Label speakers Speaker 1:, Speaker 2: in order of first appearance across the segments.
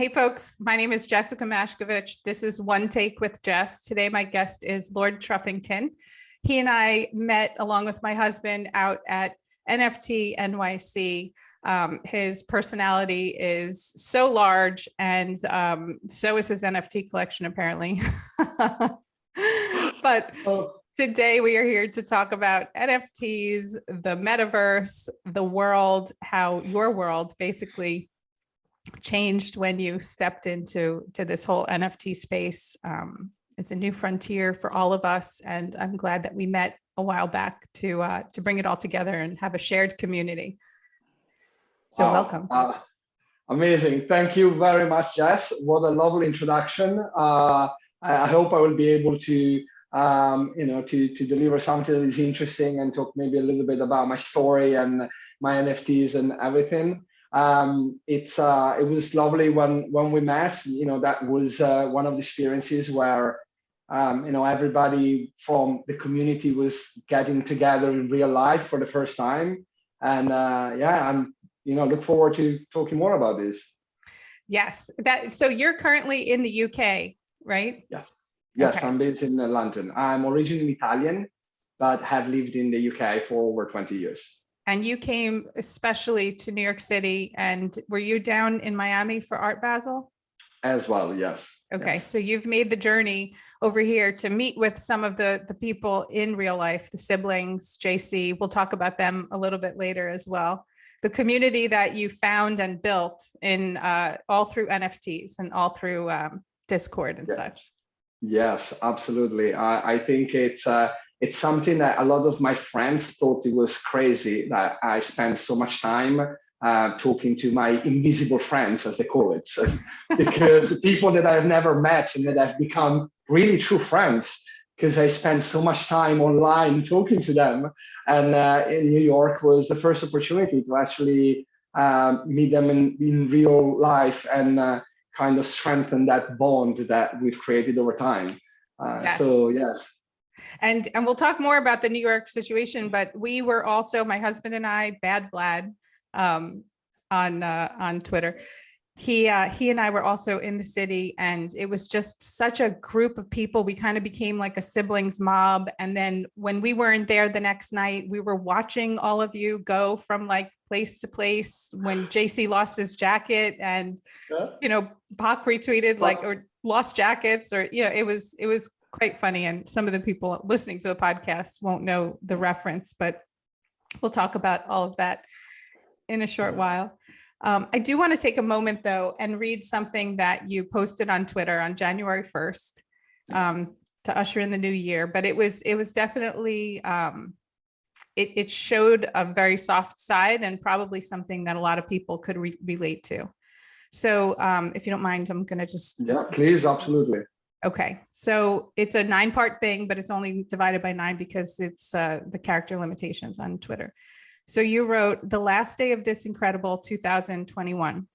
Speaker 1: Hey folks, my name is Jessica Mashkovich. This is One Take with Jess. Today my guest is Lord Truffington. He and I met along with my husband out at NFT NYC. His personality is so large and so is his NFT collection apparently. But today we are here to talk about NFTs, the metaverse, the world, how your world basically changed when you stepped into this whole NFT space. It's a new frontier for all of us, and I'm glad that we met a while back to bring it all together and have a shared community. So welcome.
Speaker 2: Amazing. Thank you very much, Jess. What a lovely introduction. I hope I will be able to to deliver something that is interesting and talk maybe a little bit about my story and my NFTs and everything. It was lovely when we met. That was one of the experiences where everybody from the community was getting together in real life for the first time. And I'm look forward to talking more about this.
Speaker 1: Yes. So you're currently in the UK, right?
Speaker 2: Yes,
Speaker 1: okay.
Speaker 2: I'm based in London. I'm originally Italian, but have lived in the UK for over 20 years.
Speaker 1: And you came especially to New York City, and were you down in Miami for Art Basel?
Speaker 2: As well, yes.
Speaker 1: Okay,
Speaker 2: yes.
Speaker 1: So you've made the journey over here to meet with some of the people in real life, the siblings, JC. We'll talk about them a little bit later as well. The community that you found and built in all through NFTs and all through Discord and such.
Speaker 2: Yes, absolutely. I think it's something that a lot of my friends thought it was crazy that I spent so much time talking to my invisible friends, as they call it, because people that I've never met and that have become really true friends because I spent so much time online talking to them. And in New York was the first opportunity to actually meet them in real life and kind of strengthen that bond that we've created over time.
Speaker 1: Yes.
Speaker 2: So yes.
Speaker 1: And we'll talk more about the New York situation, but we were also, my husband and I, Bad Vlad, on Twitter. He and I were also in the city, and it was just such a group of people. We kind of became like a siblings mob. And then when we weren't there the next night, we were watching all of you go from like place to place. When JC lost his jacket, and Bach retweeted or lost jackets, or it was quite funny. And some of the people listening to the podcast won't know the reference, but we'll talk about all of that in a short while. I do want to take a moment though and read something that you posted on Twitter on January 1st to usher in the new year, but it was definitely, it showed a very soft side and probably something that a lot of people could relate to. So if you don't mind, I'm going to just.
Speaker 2: Yeah, please. Absolutely.
Speaker 1: Okay. So it's a 9-part thing, but it's only divided by 9 because it's the character limitations on Twitter. So you wrote, the last day of this incredible 2021,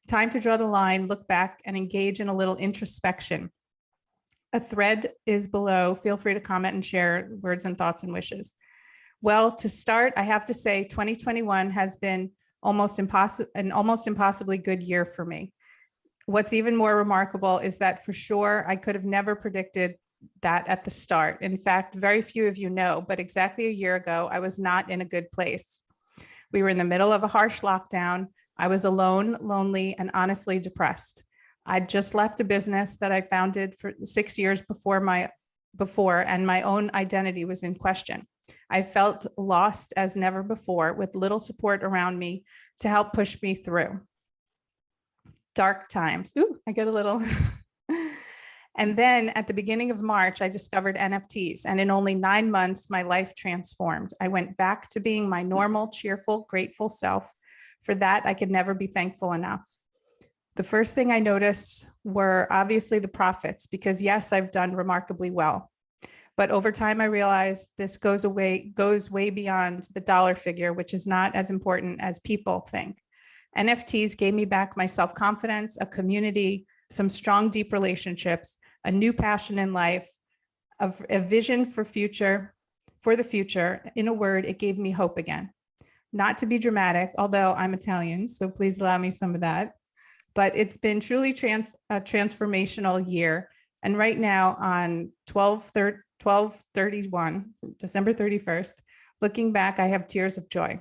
Speaker 1: time to draw the line, look back, and engage in a little introspection. A thread is below. Feel free to comment and share words and thoughts and wishes. Well, to start, I have to say 2021 has been an almost impossibly good year for me. What's even more remarkable is that for sure, I could have never predicted that at the start. In fact, very few of you know, but exactly a year ago, I was not in a good place. We were in the middle of a harsh lockdown. I was alone, lonely, and honestly depressed. I'd just left a business that I founded for 6 years before, and my own identity was in question. I felt lost as never before, with little support around me to help push me through. Dark times. Ooh, I get a little. And then at the beginning of March, I discovered NFTs, and in only 9 months, my life transformed. I went back to being my normal, cheerful, grateful self. For that, I could never be thankful enough. The first thing I noticed were obviously the profits, because yes, I've done remarkably well. But over time, I realized this goes way beyond the dollar figure, which is not as important as people think. NFTs gave me back my self-confidence, a community, some strong, deep relationships, a new passion in life, a vision for the future. In a word, it gave me hope again. Not to be dramatic, although I'm Italian, so please allow me some of that. but it's been truly a transformational year. And right now on 12/31, December 31st, looking back, I have tears of joy.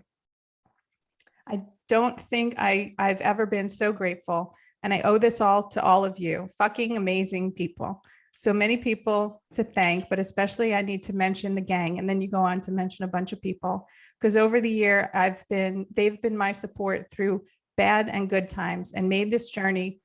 Speaker 1: I don't think I've ever been so grateful. And I owe this all to all of you, fucking amazing people. So many people to thank, but especially I need to mention the gang. And then you go on to mention a bunch of people, because over the year they've been my support through bad and good times and made this journey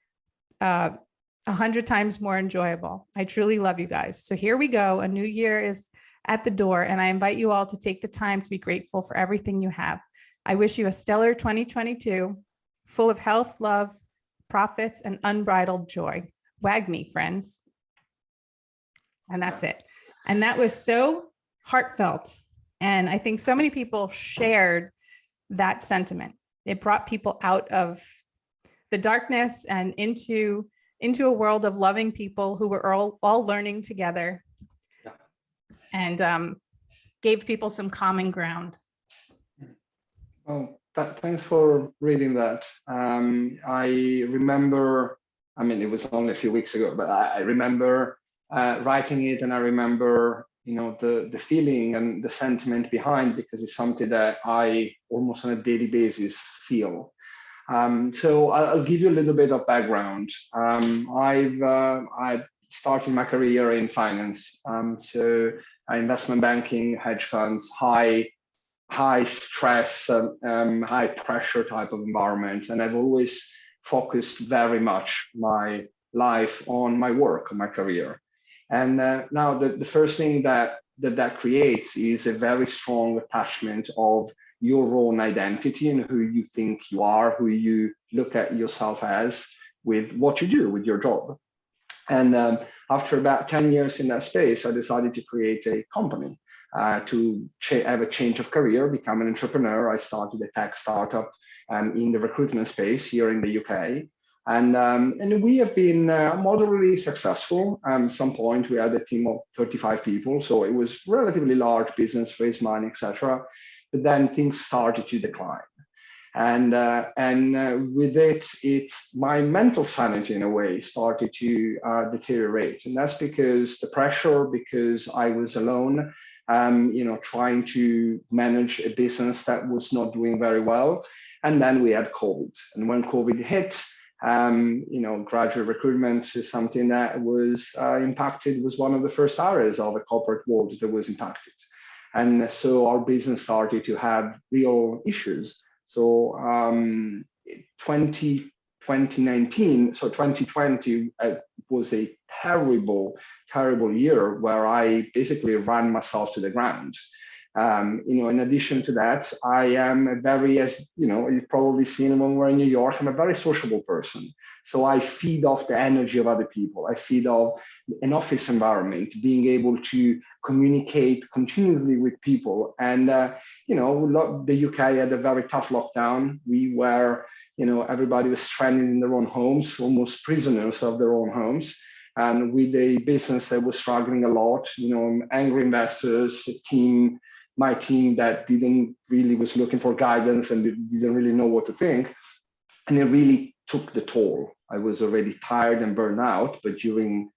Speaker 1: 100 times more enjoyable. I truly love you guys. So here we go. A new year is at the door, and I invite you all to take the time to be grateful for everything you have. I wish you a stellar 2022, full of health, love, profits, and unbridled joy. Wag me, friends. And that's it. And that was so heartfelt. And I think so many people shared that sentiment. It brought people out of the darkness and into a world of loving people who were all learning together, and gave people some common ground.
Speaker 2: Oh, thanks for reading that. I remember, I mean, it was only a few weeks ago, but I remember writing it, and I remember, the feeling and the sentiment behind, because it's something that I almost on a daily basis feel. So I'll give you a little bit of background. I've started my career in finance, so investment banking, hedge funds, high stress, high pressure type of environment, and I've always focused very much my life on my work, on my career. And now the first thing that creates is a very strong attachment of your own identity and who you think you are, who you look at yourself as, with what you do, with your job. And after about 10 years in that space, I decided to create a company to have a change of career, become an entrepreneur. I started a tech startup in the recruitment space here in the UK. And we have been moderately successful. At some point, we had a team of 35 people. So it was relatively large business, raise money, etc. But then things started to decline. And with it, it's my mental sanity in a way started to deteriorate. And that's because the pressure, because I was alone, trying to manage a business that was not doing very well. And then we had COVID. And when COVID hit, graduate recruitment is something that was impacted, was one of the first areas of the corporate world that was impacted. And so our business started to have real issues. So 2019, so 2020 was a terrible year where I basically ran myself to the ground. In addition to that, I am a very, as you've probably seen when we're in New York, I'm a very sociable person. So I feed off the energy of other people. I feed off an office environment, being able to communicate continuously with people. And, the UK had a very tough lockdown. We were, everybody was stranded in their own homes, almost prisoners of their own homes. And with a business that was struggling a lot, angry investors, my team that didn't really was looking for guidance and didn't really know what to think. And it really took the toll. I was already tired and burned out, but during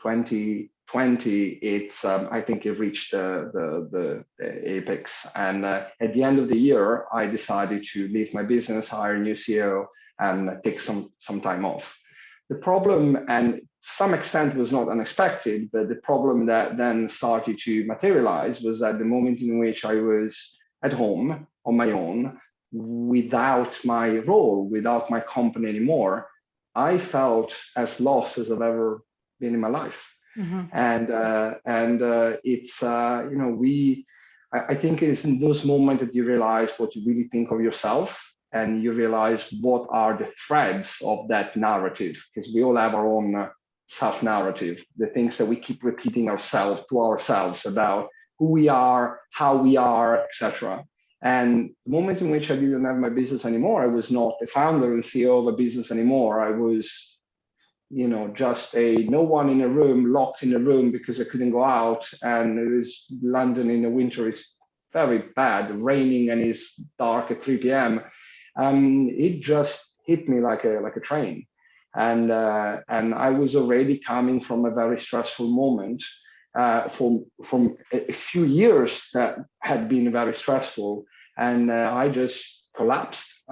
Speaker 2: 2020, it's I think it reached the apex. And at the end of the year, I decided to leave my business, hire a new CEO, and take some time off. The problem, and to some extent was not unexpected, but the problem that then started to materialize was at the moment in which I was at home on my own, without my role, without my company anymore, I felt as lost as I've ever been in my life. Mm-hmm. And it's, I think it's in those moments that you realize what you really think of yourself. And you realize what are the threads of that narrative, because we all have our own self-narrative, the things that we keep repeating to ourselves about who we are, how we are, etc. And the moment in which I didn't have my business anymore, I was not the founder and CEO of a business anymore. I was, just no one in a room, locked in a room because I couldn't go out. And it was London in the winter is very bad, raining, and it's dark at 3 p.m. It just hit me like a train. and I was already coming from a very stressful moment from a few years that had been very stressful, and I just collapsed.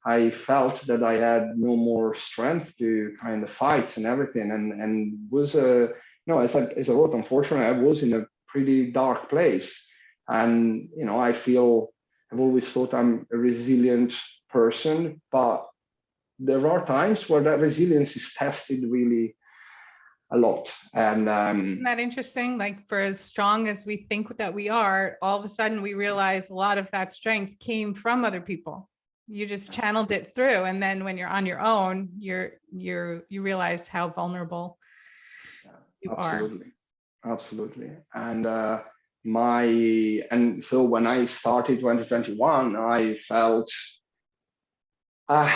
Speaker 2: I felt that I had no more strength to kind of fight and everything, and was as I wrote, unfortunately, I was in a pretty dark place, and I've always thought I'm a resilient person, but there are times where that resilience is tested really a lot. And
Speaker 1: isn't that interesting? Like, for as strong as we think that we are, all of a sudden we realize a lot of that strength came from other people. You just channeled it through, and then when you're on your own, you realize how vulnerable you
Speaker 2: absolutely,
Speaker 1: are.
Speaker 2: absolutely. And so when I started 2021, I felt,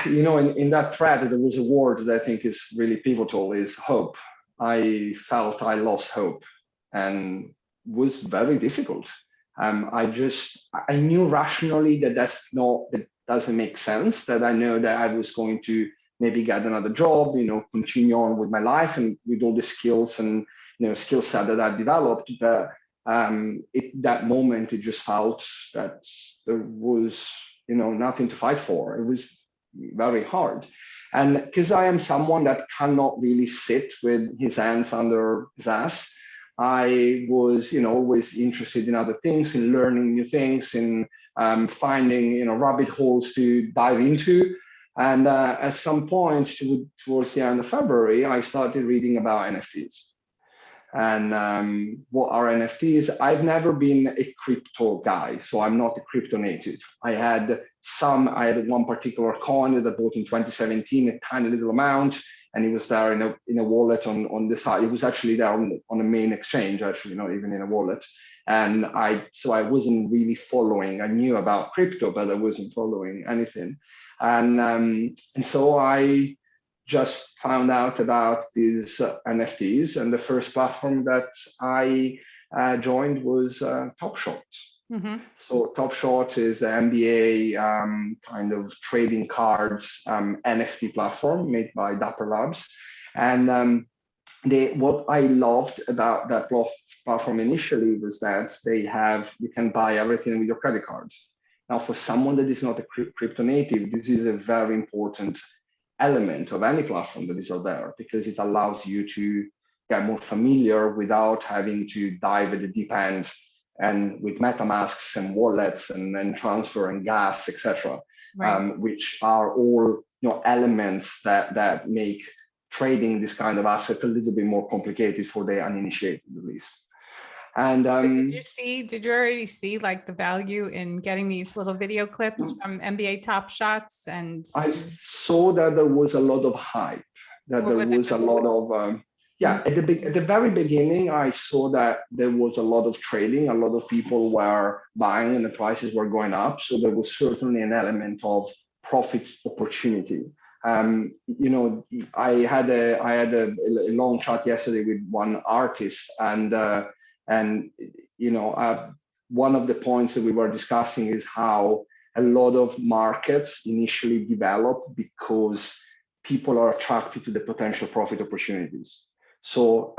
Speaker 2: in that thread, there was a word that I think is really pivotal, is hope. I felt I lost hope, and was very difficult. I knew rationally that that doesn't make sense, that I know that I was going to maybe get another job, continue on with my life and with all the skills and, skill set that I've developed. But that moment, it just felt that there was, nothing to fight for. It was very hard. And because I am someone that cannot really sit with his hands under his ass, I was, always interested in other things, in learning new things, in finding, rabbit holes to dive into. And at some point towards the end of February, I started reading about NFTs. And what are NFTs? I've never been a crypto guy, so I'm not a crypto native. I had one particular coin that I bought in 2017, a tiny little amount, and it was there in a wallet on the side. It was actually there on a main exchange, actually, not even in a wallet. And so I wasn't really following. I knew about crypto, but I wasn't following anything. And so I just found out about these NFTs, and the first platform that I joined was Top Shot. Mm-hmm. So Top Shot is the NBA kind of trading cards NFT platform made by Dapper Labs. And what I loved about that platform initially was that you can buy everything with your credit card. Now, for someone that is not a crypto native, this is a very important element of any platform that is out there, because it allows you to get more familiar without having to dive at the deep end and with MetaMasks and wallets and transfer and gas, etc., right. Which are all elements that make trading this kind of asset a little bit more complicated for the uninitiated, at least. And
Speaker 1: did you already see like the value in getting these little video clips from NBA Top Shots? And
Speaker 2: I saw that there was a lot of hype, that there was a lot of at the very beginning, I saw that there was a lot of trading, a lot of people were buying and the prices were going up. So there was certainly an element of profit opportunity. I had a long chat yesterday with one artist, and one of the points that we were discussing is how a lot of markets initially develop because people are attracted to the potential profit opportunities. So,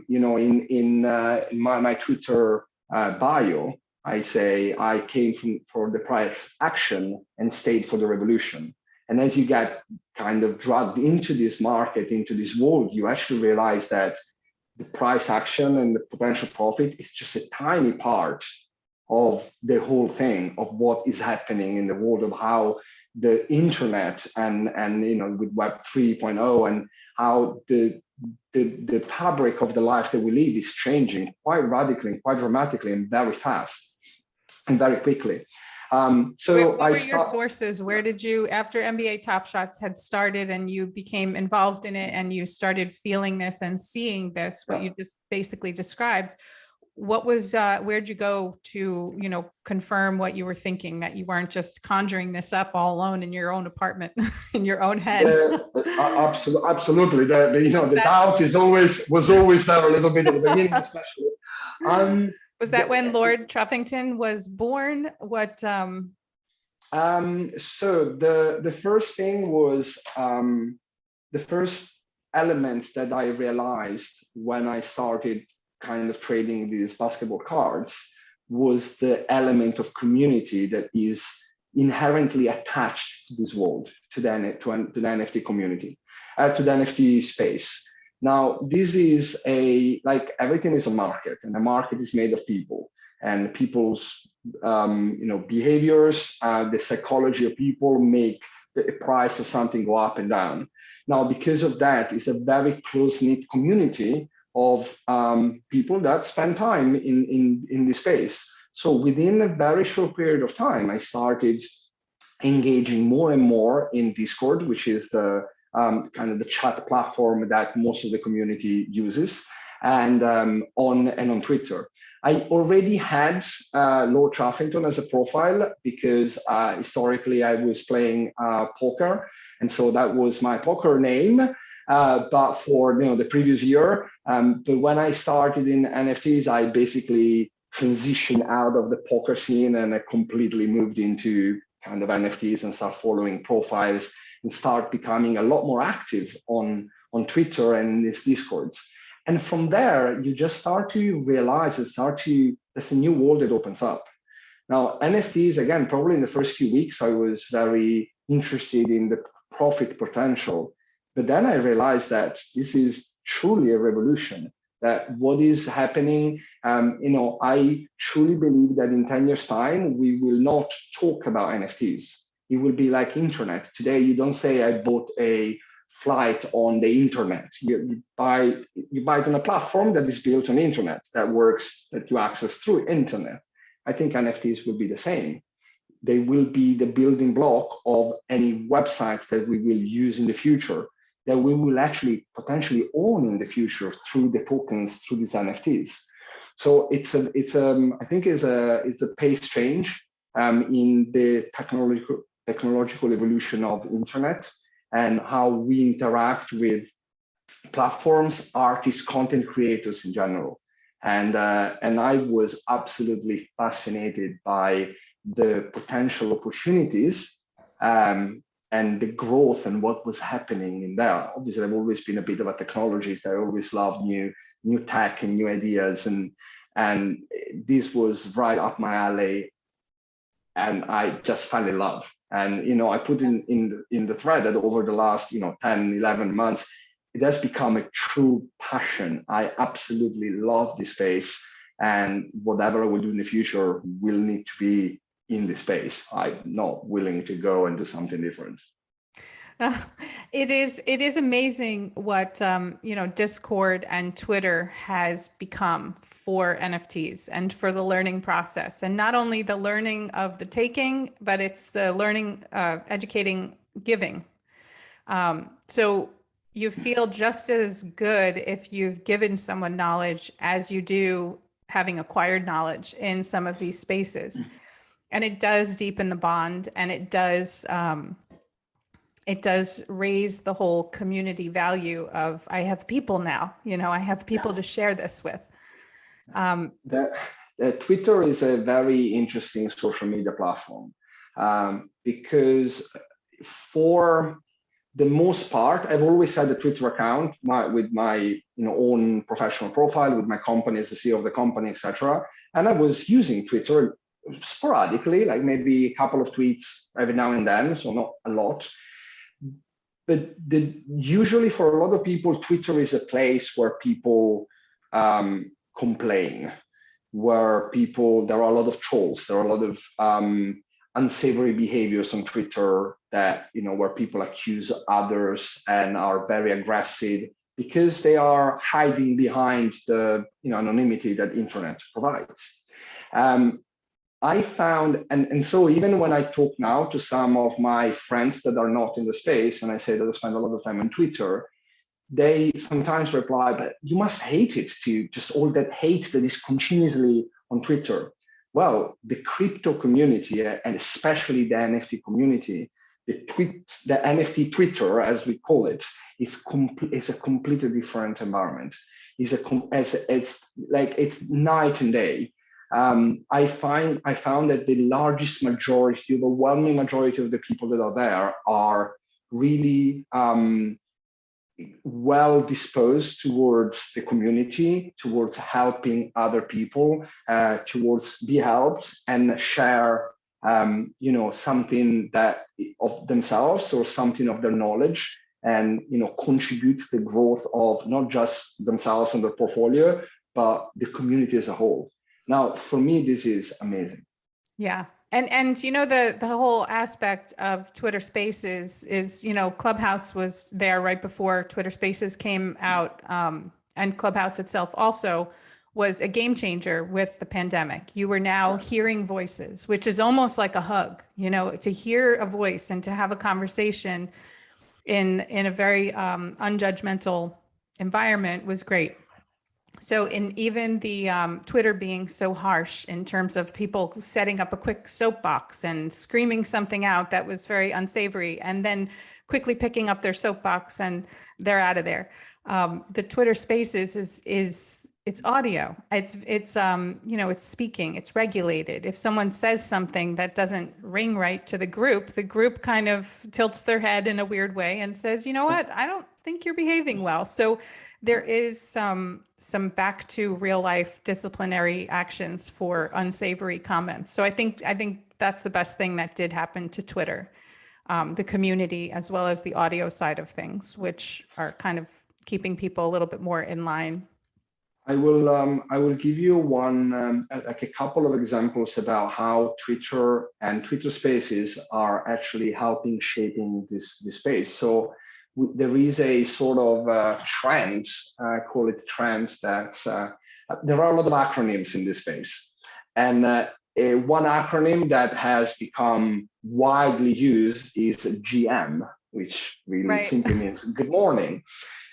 Speaker 2: in my Twitter bio, I say I came for the price action and stayed for the revolution. And as you get kind of dragged into this market, into this world, you actually realize that the price action and the potential profit is just a tiny part of the whole thing, of what is happening in the world, of how the internet and with Web 3.0 and how the fabric of the life that we live is changing quite radically and quite dramatically and very fast and very quickly.
Speaker 1: So what were your sources? Where did you, after NBA Top Shots had started and you became involved in it and you started feeling this and seeing this, what you just basically described, what was, where'd you go to, confirm what you were thinking, that you weren't just conjuring this up all alone in your own apartment, in your own head?
Speaker 2: Absolutely. The doubt was always there a little bit at the beginning, especially.
Speaker 1: Was that when Lord Truffington was born? What?
Speaker 2: So the first thing was the first element that I realized when I started kind of trading these basketball cards was the element of community that is inherently attached to this world, to the NFT community, to the NFT space. Now, this is like everything is a market, and the market is made of people and people's behaviors, the psychology of people make the price of something go up and down. Now, because of that, it's a very close-knit community of people that spend time in this space. So within a very short period of time, I started engaging more and more in Discord, which is the kind of the chat platform that most of the community uses, and on Twitter. I already had Lord Truffington as a profile because historically I was playing poker, and so that was my poker name. But for the previous year, but when I started in NFTs, I basically transitioned out of the poker scene and I completely moved into kind of NFTs and start following profiles and start becoming a lot more active on Twitter and these Discords. And from there, you just start to realize there's a new world that opens up. Now, NFTs, again, probably in the first few weeks, I was very interested in the profit potential. But then I realized that this is truly a revolution, that what is happening, I truly believe that in 10 years' time, we will not talk about NFTs. It will be like internet. Today, you don't say, I bought a flight on the internet. You buy it on a platform that is built on internet, that works, that you access through internet. I think NFTs will be the same. They will be the building block of any website that we will use in the future, that we will actually potentially own in the future through the tokens, through these NFTs. So I think it's a pace change in the technological evolution of internet and how we interact with platforms, artists, content creators in general. And I was absolutely fascinated by the potential opportunities and the growth and what was happening in there. Obviously, I've always been a bit of a technologist. I always love new tech and new ideas, and this was right up my alley. And I just fell in love. And I put in the thread that over the last 10, 11 months, it has become a true passion. I absolutely love this space, and whatever I will do in the future will need to be in this space. I'm not willing to go and do something different.
Speaker 1: It is amazing what Discord and Twitter has become for NFTs and for the learning process, and not only the learning of the taking, but it's the learning, educating, giving. So you feel just as good if you've given someone knowledge as you do having acquired knowledge in some of these spaces. And it does deepen the bond, and it does raise the whole community value of, I have people now, I have people to share this with.
Speaker 2: Twitter is a very interesting social media platform because for the most part, I've always had a Twitter account with my own professional profile, with my company as the CEO of the company, etc. And I was using Twitter sporadically, like maybe a couple of tweets every now and then, so not a lot. But usually for a lot of people, Twitter is a place where people complain, where there are a lot of trolls, there are a lot of unsavory behaviors on Twitter that, where people accuse others and are very aggressive because they are hiding behind the anonymity that internet provides. I found, and so even when I talk now to some of my friends that are not in the space, and I say that I spend a lot of time on Twitter, they sometimes reply, but you must hate it, to just all that hate that is continuously on Twitter. Well, the crypto community, and especially the NFT community, the NFT Twitter, as we call it, is a completely different environment. It's night and day. I found that the largest majority, the overwhelming majority of the people that are there are really well disposed towards the community, towards helping other people, towards be helped and share, something that of themselves or something of their knowledge, and contribute to the growth of not just themselves and their portfolio, but the community as a whole. Now, for me, this is amazing.
Speaker 1: Yeah. And the whole aspect of Twitter Spaces is, Clubhouse was there right before Twitter Spaces came out, and Clubhouse itself also was a game changer with the pandemic. You were now hearing voices, which is almost like a hug, to hear a voice and to have a conversation in a very unjudgmental environment was great. So in even the Twitter being so harsh in terms of people setting up a quick soapbox and screaming something out that was very unsavory, and then quickly picking up their soapbox and they're out of there. The Twitter Spaces is it's audio. It's speaking. It's regulated. If someone says something that doesn't ring right to the group kind of tilts their head in a weird way and says, you know what, I don't think you're behaving well. So there is some back to real life disciplinary actions for unsavory comments. So I think that's the best thing that did happen to Twitter, the community, as well as the audio side of things, which are kind of keeping people a little bit more in line.
Speaker 2: I will give you a couple of examples about how Twitter and Twitter Spaces are actually helping shaping this space. So there is a sort of trend, I call it trend, that there are a lot of acronyms in this space. And one acronym that has become widely used is GM, which really simply means good morning.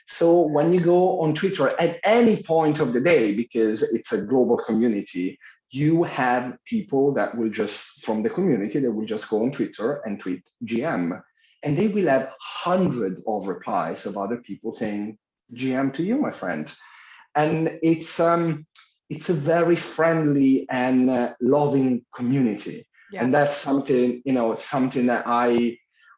Speaker 2: So when you go on Twitter at any point of the day, because it's a global community, you have people that will just, from the community, that will just go on Twitter and tweet GM. And they will have hundreds of replies of other people saying GM to you, my friend. And it's a very friendly and loving community. Yes. And that's something, something that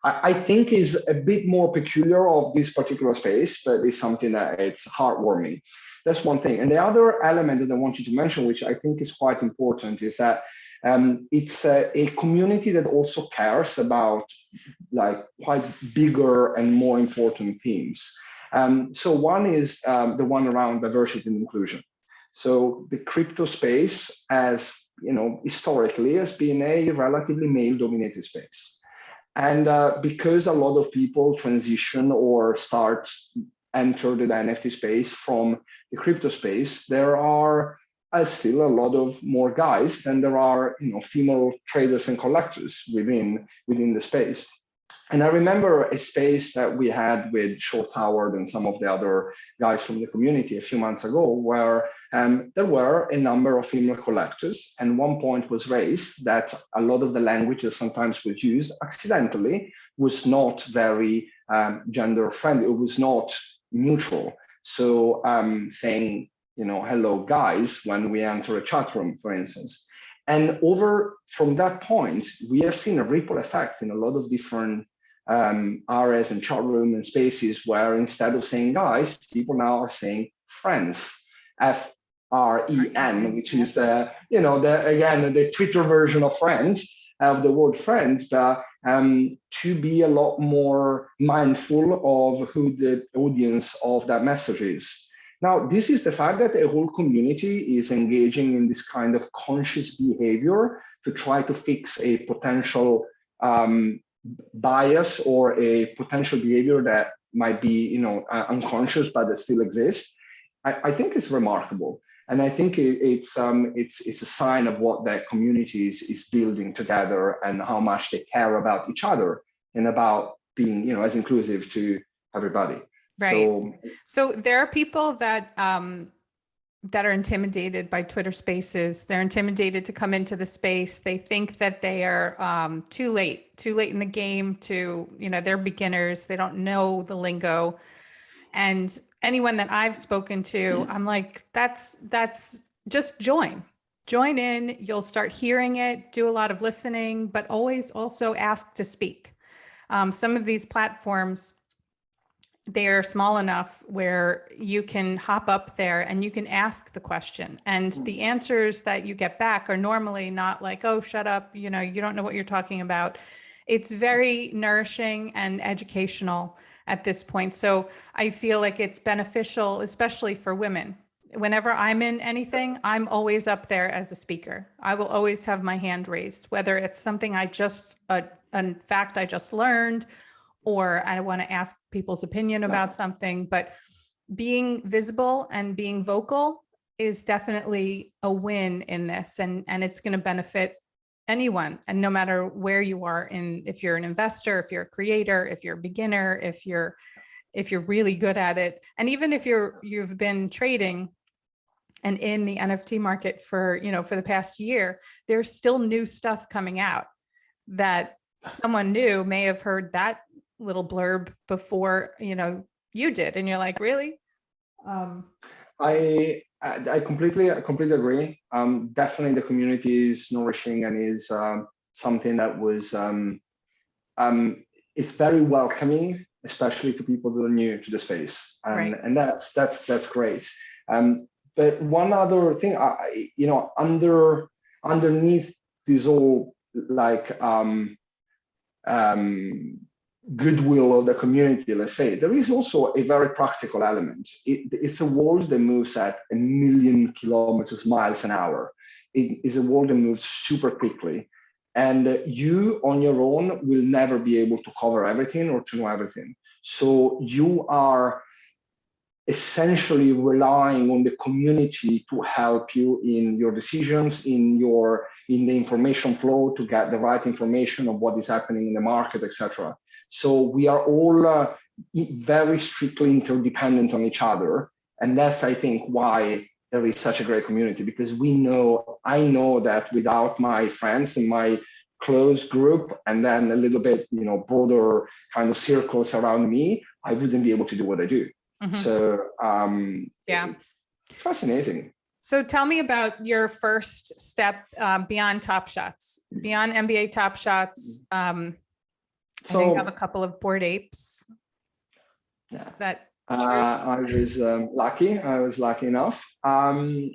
Speaker 2: I think is a bit more peculiar of this particular space, but it's something that it's heartwarming. That's one thing. And the other element that I wanted to mention, which I think is quite important, is that it's a community that also cares about like quite bigger and more important themes. So one is the one around diversity and inclusion. So the crypto space, as historically, has been a relatively male-dominated space. And because a lot of people transition or enter the NFT space from the crypto space, there are still a lot of more guys than there are, female traders and collectors within the space. And I remember a space that we had with Short Howard and some of the other guys from the community a few months ago, where there were a number of female collectors. And one point was raised that a lot of the language that sometimes was used accidentally was not very gender friendly. It was not neutral. So saying, hello guys, when we enter a chat room, for instance. And from that point, we have seen a ripple effect in a lot of different areas and chat room and spaces where instead of saying guys, people now are saying friends, FREN, which is the Twitter version of friends, of the word friend, but to be a lot more mindful of who the audience of that message is. Now, this is the fact that a whole community is engaging in this kind of conscious behavior to try to fix a potential bias or a potential behavior that might be, unconscious, but that still exists. I think it's remarkable. And I think it's a sign of what that community is building together and how much they care about each other and about being, as inclusive to everybody.
Speaker 1: Right. So there are people that are intimidated by Twitter Spaces. They're intimidated to come into the space. They think that they are too late in the game they're beginners. They don't know the lingo. And anyone that I've spoken to, I'm like, that's just join. Join in, you'll start hearing it, do a lot of listening, but always also ask to speak. Some of these platforms, they are small enough where you can hop up there and you can ask the question. And the answers that you get back are normally not like, oh, shut up, you know, you don't know what you're talking about. It's very nourishing and educational at this point. So I feel like it's beneficial, especially for women. Whenever I'm in anything, I'm always up there as a speaker. I will always have my hand raised, whether it's something I just, a fact I just learned, or I want to ask people's opinion about something. But being visible and being vocal is definitely a win in this, and it's going to benefit anyone, and no matter where you are in, if you're an investor, if you're a creator, if you're a beginner, if you're really good at it, and even if you've been trading and in the NFT market for, you know, for the past year, there's still new stuff coming out that someone new may have heard that little blurb before, you know, you did, and you're like, really?
Speaker 2: I completely agree. Definitely the community is nourishing and is something that was it's very welcoming, especially to people who are new to the space, and
Speaker 1: Right.
Speaker 2: and that's great. But one other thing, you know, underneath this all like goodwill of the community, let's say, there is also a very practical element. It's a world that moves at 1,000,000 kilometers, miles an hour. It is a world that moves super quickly. And you on your own will never be able to cover everything or to know everything. So you are essentially relying on the community to help you in your decisions, in the information flow, to get the right information of what is happening in the market, etc. So we are all very strictly interdependent on each other, and that's, I think, why there is such a great community, because I know that without my friends in my close group and then a little bit, you know, broader kind of circles around me, I wouldn't be able to do what I do.
Speaker 1: Mm-hmm.
Speaker 2: So
Speaker 1: yeah,
Speaker 2: it's fascinating.
Speaker 1: So tell me about your first step beyond Top Shots, beyond NBA Top Shots. I know you have a couple of Bored Apes.
Speaker 2: Yeah.
Speaker 1: That
Speaker 2: I was lucky. I was lucky enough.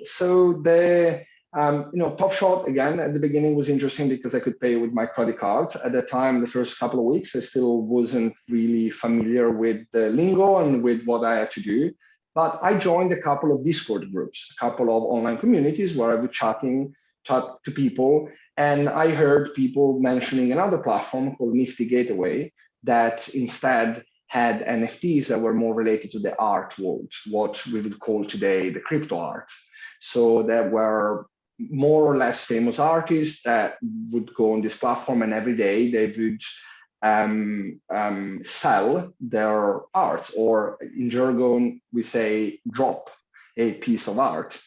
Speaker 2: So the you know, Top Shot again at the beginning was interesting because I could pay with my credit card. At that time, the first couple of weeks, I still wasn't really familiar with the lingo and with what I had to do. But I joined a couple of Discord groups, a couple of online communities where I would chat to people. And I heard people mentioning another platform called Nifty Gateway that instead had NFTs that were more related to the art world, what we would call today the crypto art. So there were more or less famous artists that would go on this platform, and every day they would sell their art, or in jargon we say drop a piece of art.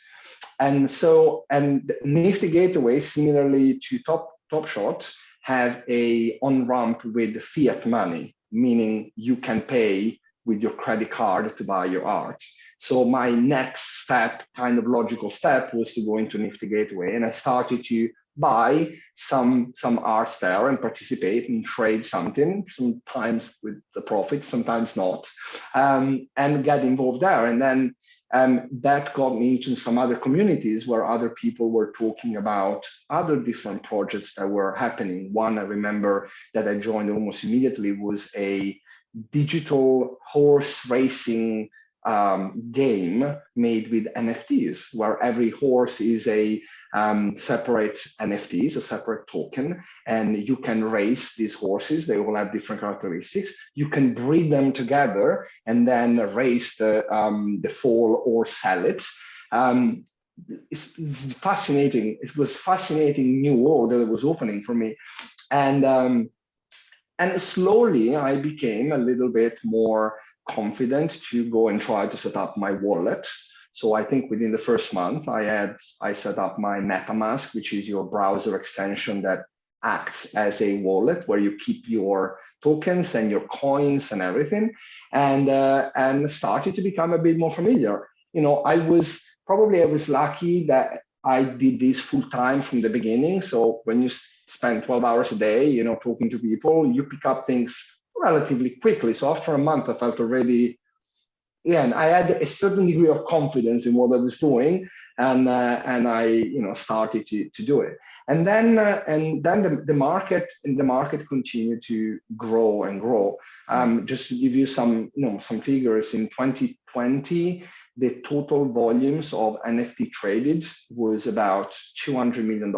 Speaker 2: And so, and Nifty Gateway, similarly to Top Shot, have a on-ramp with fiat money, meaning you can pay with your credit card to buy your art. So my next step, kind of logical step, was to go into Nifty Gateway, and I started to buy some arts there and participate and trade something, sometimes with the profit, sometimes not, and get involved there. And then that got me into some other communities where other people were talking about other different projects that were happening. One I remember that I joined almost immediately was a digital horse racing game made with NFTs, where every horse is a separate NFTs, a separate token, and you can race these horses. They all have different characteristics. You can breed them together and then race the foal or sell it. It's fascinating. It was fascinating new world that it was opening for me, and slowly I became a little bit more confident to go and try to set up my wallet. So I think within the first month, I set up my MetaMask, which is your browser extension that acts as a wallet where you keep your tokens and your coins and everything, and started to become a bit more familiar. You know, I was lucky that I did this full time from the beginning. So when you spend 12 hours a day, you know, talking to people, you pick up things relatively quickly. So after a month, I felt already, yeah, and I had a certain degree of confidence in what I was doing, and I, you know, started to do it. And then the market continued to grow and grow. Just to give you some, you know, some figures, in 2020, the total volumes of NFT traded was about $200 million.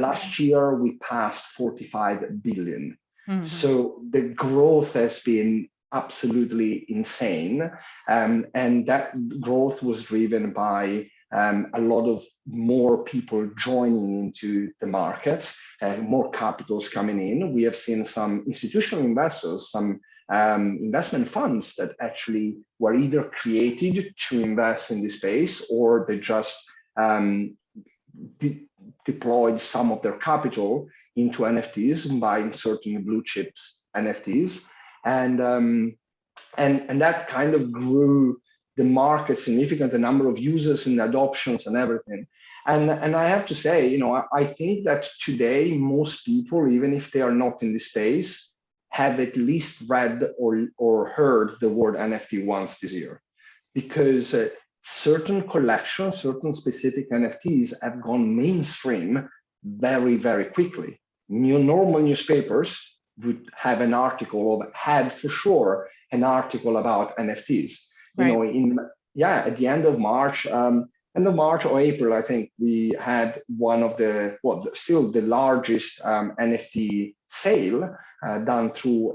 Speaker 2: Last year, we passed 45 billion. So the growth has been absolutely insane. And that growth was driven by a lot of more people joining into the market, more capitals coming in. We have seen some institutional investors, some investment funds that actually were either created to invest in this space, or they just deployed some of their capital into NFTs, buying certain blue chips NFTs. And that kind of grew the market significant, the number of users and adoptions and everything. And I have to say, you know, I think that today most people, even if they are not in the space, have at least read or heard the word NFT once this year, because certain collections, certain specific NFTs have gone mainstream very, very quickly. Normal newspapers would have an article, or had for sure an article about NFTs. Right. You know, at the end of March or April, I think we had one of the, still the largest NFT sale done through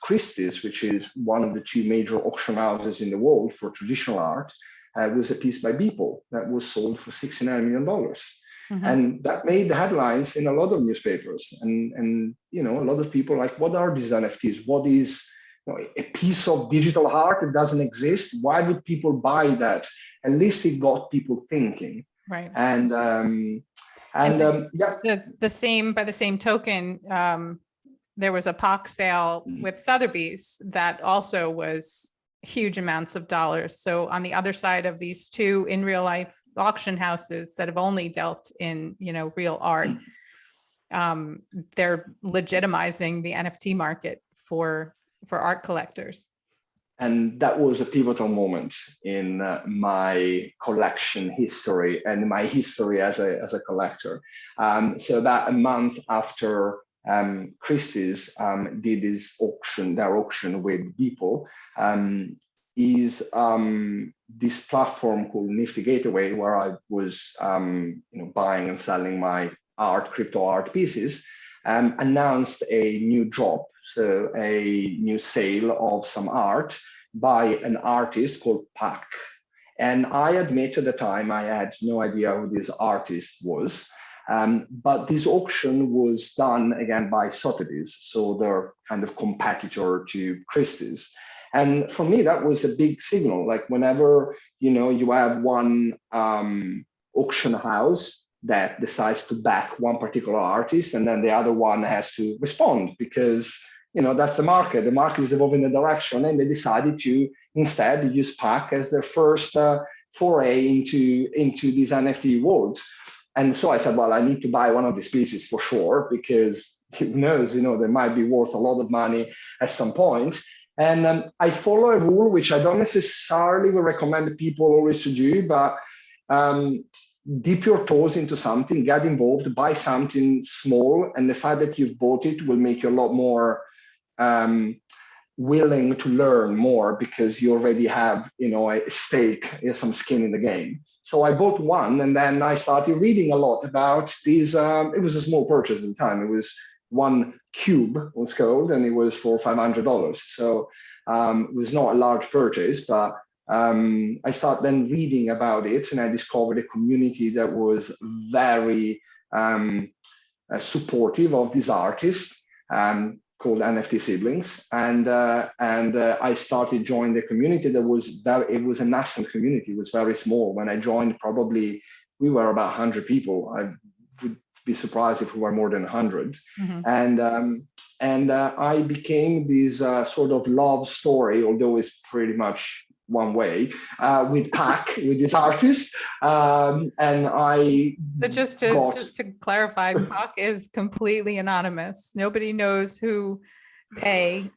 Speaker 2: Christie's, which is one of the two major auction houses in the world for traditional art. Was a piece by Beeple that was sold for $69 million. And that made the headlines in a lot of newspapers. And you know, a lot of people like, what are these NFTs? What is, you know, a piece of digital art that doesn't exist? Why would people buy that? At least it got people thinking. Right. And
Speaker 1: the same, by the same token, there was a POC sale with Sotheby's that also was huge amounts of dollars. So on the other side of these two in real life auction houses that have only dealt in, you know, real art, they're legitimizing the NFT market for art collectors.
Speaker 2: And that was a pivotal moment in my collection history and my history as a collector. So about a month after Christie's did their auction with Beeple, is this platform called Nifty Gateway, where I was you know, buying and selling my crypto art pieces, announced a new drop, so a new sale of some art by an artist called PAC. And I admit at the time I had no idea who this artist was. But this auction was done again by Sotheby's, so they're kind of competitor to Christie's. And for me, that was a big signal. Like whenever, you know, you have one auction house that decides to back one particular artist, and then the other one has to respond, because, you know, that's the market. The market is evolving in the direction, and they decided to instead use PAC as their first foray into this NFT world. And so I said, well, I need to buy one of these pieces for sure, because who knows, you know, they might be worth a lot of money at some point. And I follow a rule, which I don't necessarily will recommend people always to do, but dip your toes into something, get involved, buy something small. And the fact that you've bought it will make you a lot more willing to learn more, because you already have, you know, a stake, some skin in the game. So I bought one, and then I started reading a lot about these. It was a small purchase at the time. It was one cube was called, and it was for $500. So it was not a large purchase, but I started then reading about it, and I discovered a community that was very supportive of this artist, called NFT Siblings, and I started joining the community. That was it was a nascent community. It was very small. When I joined, probably we were about 100 people. I would be surprised if we were more than 100. And I became this sort of love story, although it's pretty much one way with Pac, with this artist, and I
Speaker 1: So just to clarify, Pac is completely anonymous. Nobody knows who they.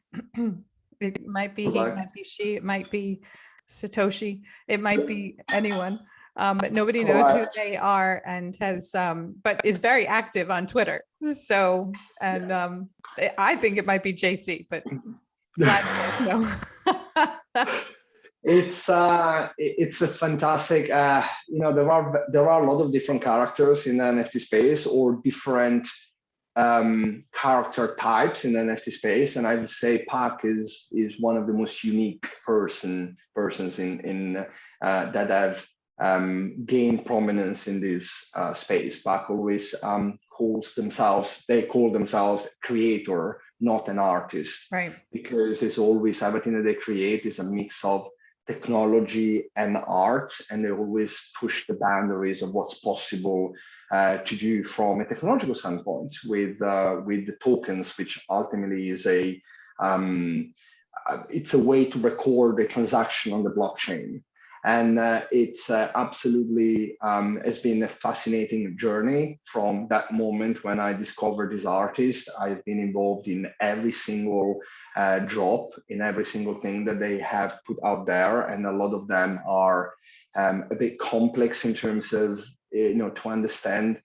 Speaker 1: It might be he, it might be she, it might be Satoshi, it might be anyone, but nobody knows who they are, and has but is very active on Twitter. So, and I think it might be JC, but Vladimir, no.
Speaker 2: It's a fantastic, there are a lot of different characters in the NFT space, or different character types in the NFT space, and I would say Pac is one of the most unique persons in that have gained prominence in this space. Pac always they call themselves creator, not an artist,
Speaker 1: Right?
Speaker 2: Because it's always everything that they create is a mix of technology and art, and they always push the boundaries of what's possible to do from a technological standpoint with the tokens, which ultimately is it's a way to record a transaction on the blockchain. And it's absolutely has been a fascinating journey from that moment when I discovered this artist. I've been involved in every single drop, in every single thing that they have put out there, and a lot of them are a bit complex in terms of to understand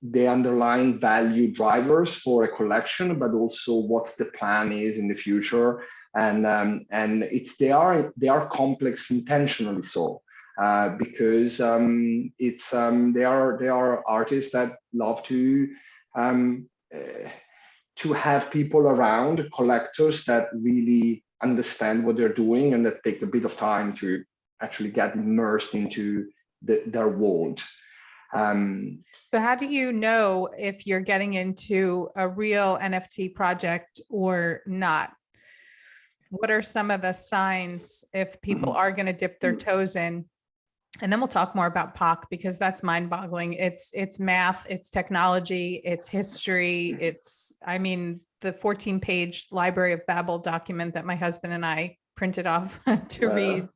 Speaker 2: the underlying value drivers for a collection, but also what's the plan is in the future. And they are complex intentionally so, because they are artists that love to have people around, collectors that really understand what they're doing and that take a bit of time to actually get immersed into their world.
Speaker 1: So how do you know if you're getting into a real NFT project or not? What are some of the signs if people are going to dip their toes in? And then we'll talk more about Pac, because that's mind-boggling. It's math, it's technology, it's history. I mean, the 14-page Library of Babel document that my husband and I printed off to read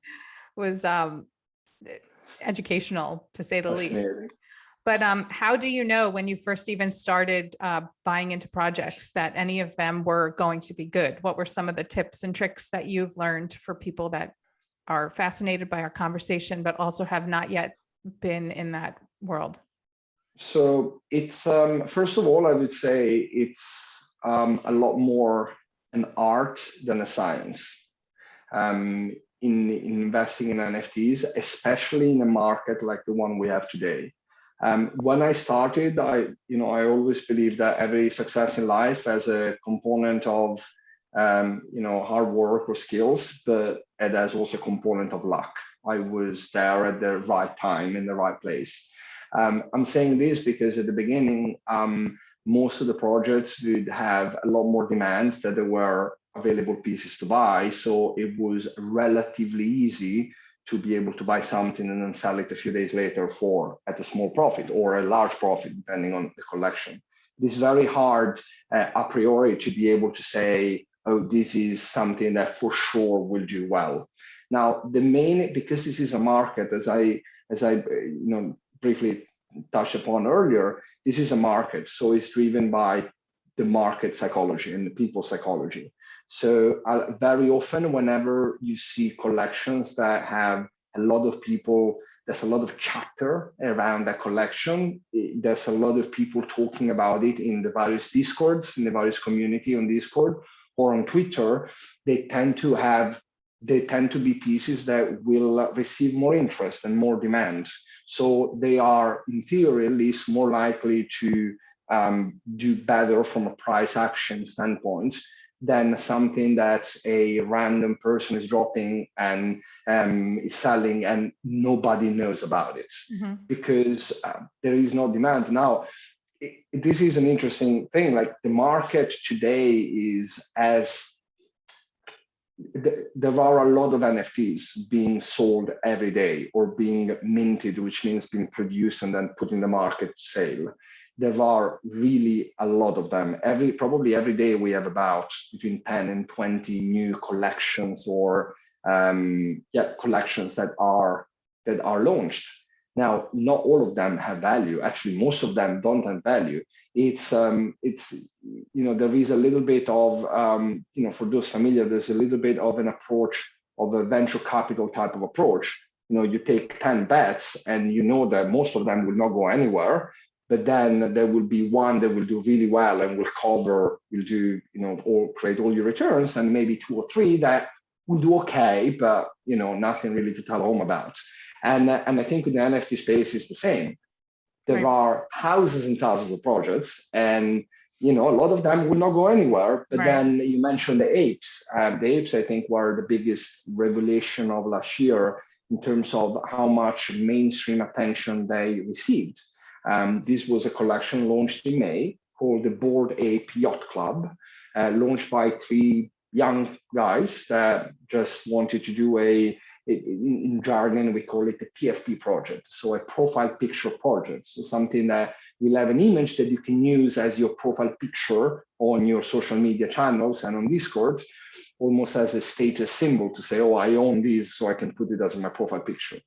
Speaker 1: was educational, to say the least. But how do you know when you first even started buying into projects that any of them were going to be good? What were some of the tips and tricks that you've learned for people that are fascinated by our conversation, but also have not yet been in that world?
Speaker 2: So it's, first of all, I would say it's a lot more an art than a science. In investing in NFTs, especially in a market like the one we have today. When I started, I always believed that every success in life has a component of, hard work or skills, but it has also a component of luck. I was there at the right time in the right place. I'm saying this because at the beginning, most of the projects would have a lot more demand than there were available pieces to buy. So it was relatively easy to be able to buy something and then sell it a few days later at a small profit or a large profit, depending on the collection. It is very hard a priori to be able to say, oh, this is something that for sure will do well. Now, because this is a market, as I briefly touched upon earlier, this is a market. So it's driven by the market psychology and the people psychology. So very often, whenever you see collections that have a lot of people, there's a lot of chatter around that collection. There's a lot of people talking about it in the various Discords, in the various community on Discord or on Twitter. They tend to be pieces that will receive more interest and more demand. So they are, in theory, at least more likely to do better from a price action standpoint than something that a random person is dropping and is selling and nobody knows about it, because there is no demand. Now, this is an interesting thing. Like, the market today is there are a lot of NFTs being sold every day or being minted, which means being produced and then put in the market sale. There are really a lot of them. Probably every day we have about between 10 and 20 new collections or collections that are launched. Now, not all of them have value. Actually, most of them don't have value. It's there is a little bit of for those familiar, there's a little bit of an approach of a venture capital type of approach. You take 10 bets and that most of them will not go anywhere, but then there will be one that will do really well and will create all your returns, and maybe 2 or 3 that will do okay, but nothing really to tell home about. And I think with the NFT space is the same. There are thousands and thousands of projects, and a lot of them will not go anywhere. But then you mentioned the apes. The apes, I think, were the biggest revelation of last year in terms of how much mainstream attention they received. This was a collection launched in May called the Bored Ape Yacht Club, launched by 3 young guys that just wanted to do in jargon, we call it a TFP project. So a profile picture project. So something that will have an image that you can use as your profile picture on your social media channels and on Discord, almost as a status symbol to say, oh, I own this, so I can put it as my profile picture.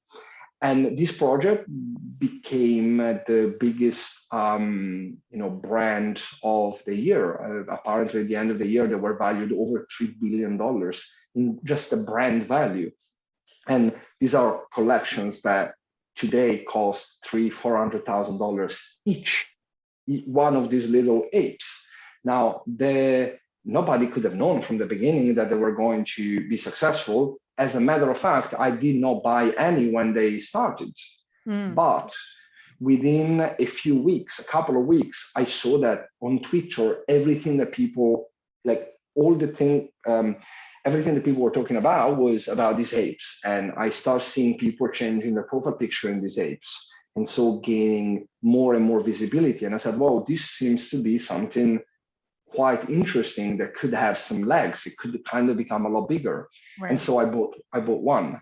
Speaker 2: And this project became the biggest, brand of the year. Apparently, at the end of the year, they were valued over $3 billion in just the brand value. And these are collections that today cost $300,000-$400,000 each, one of these little apes. Now, nobody could have known from the beginning that they were going to be successful. As a matter of fact, I did not buy any when they started. But within a few weeks, a couple of weeks, I saw that on Twitter, everything that people, everything that people were talking about was about these apes. And I started seeing people changing their profile picture in these apes, and so gaining more and more visibility. And I said, well, this seems to be something quite interesting that could have some legs. It could kind of become a lot bigger. And so I bought one.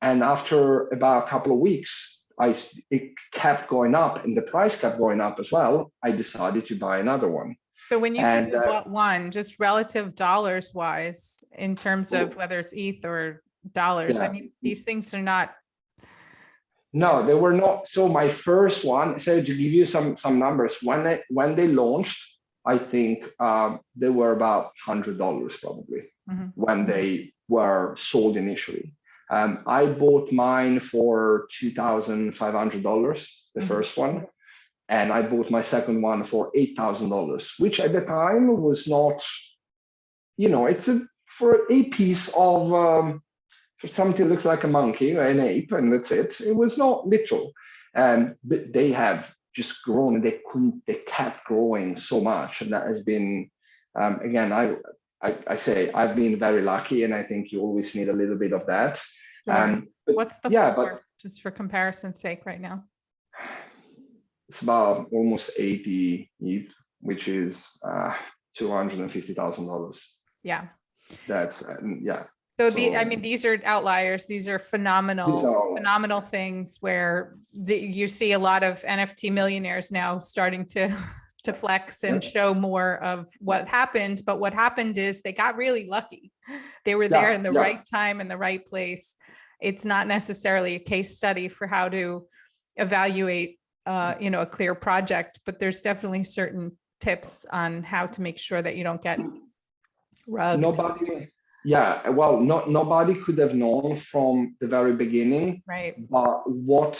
Speaker 2: And after about a couple of weeks, it kept going up and the price kept going up as well. I decided to buy another one.
Speaker 1: So when you say you bought one, just relative dollars wise, in terms of whether it's ETH or dollars, I mean, these things are not.
Speaker 2: No, they were not. So my first one, so to give you some numbers, when they launched, I think they were about $100 probably when they were sold initially. I bought mine for $2,500, the first one. And I bought my second one for $8,000, which at the time was not, it's for a piece of, for something that looks like a monkey, an ape, and that's it. It was not literal. But they have just grown, and they kept growing so much. And that has been, again, I say I've been very lucky, and I think you always need a little bit of that.
Speaker 1: But what's the floor, just for comparison's sake right now?
Speaker 2: It's about almost 80 ETH, which is $250,000.
Speaker 1: Yeah.
Speaker 2: That's
Speaker 1: So these are outliers. These are phenomenal things where you see a lot of NFT millionaires now starting to flex and show more of what happened. But what happened is they got really lucky. They were there in the right time and the right place. It's not necessarily a case study for how to evaluate a clear project, but there's definitely certain tips on how to make sure that you don't get rugged. Nobody could have known from the very beginning. Right.
Speaker 2: But we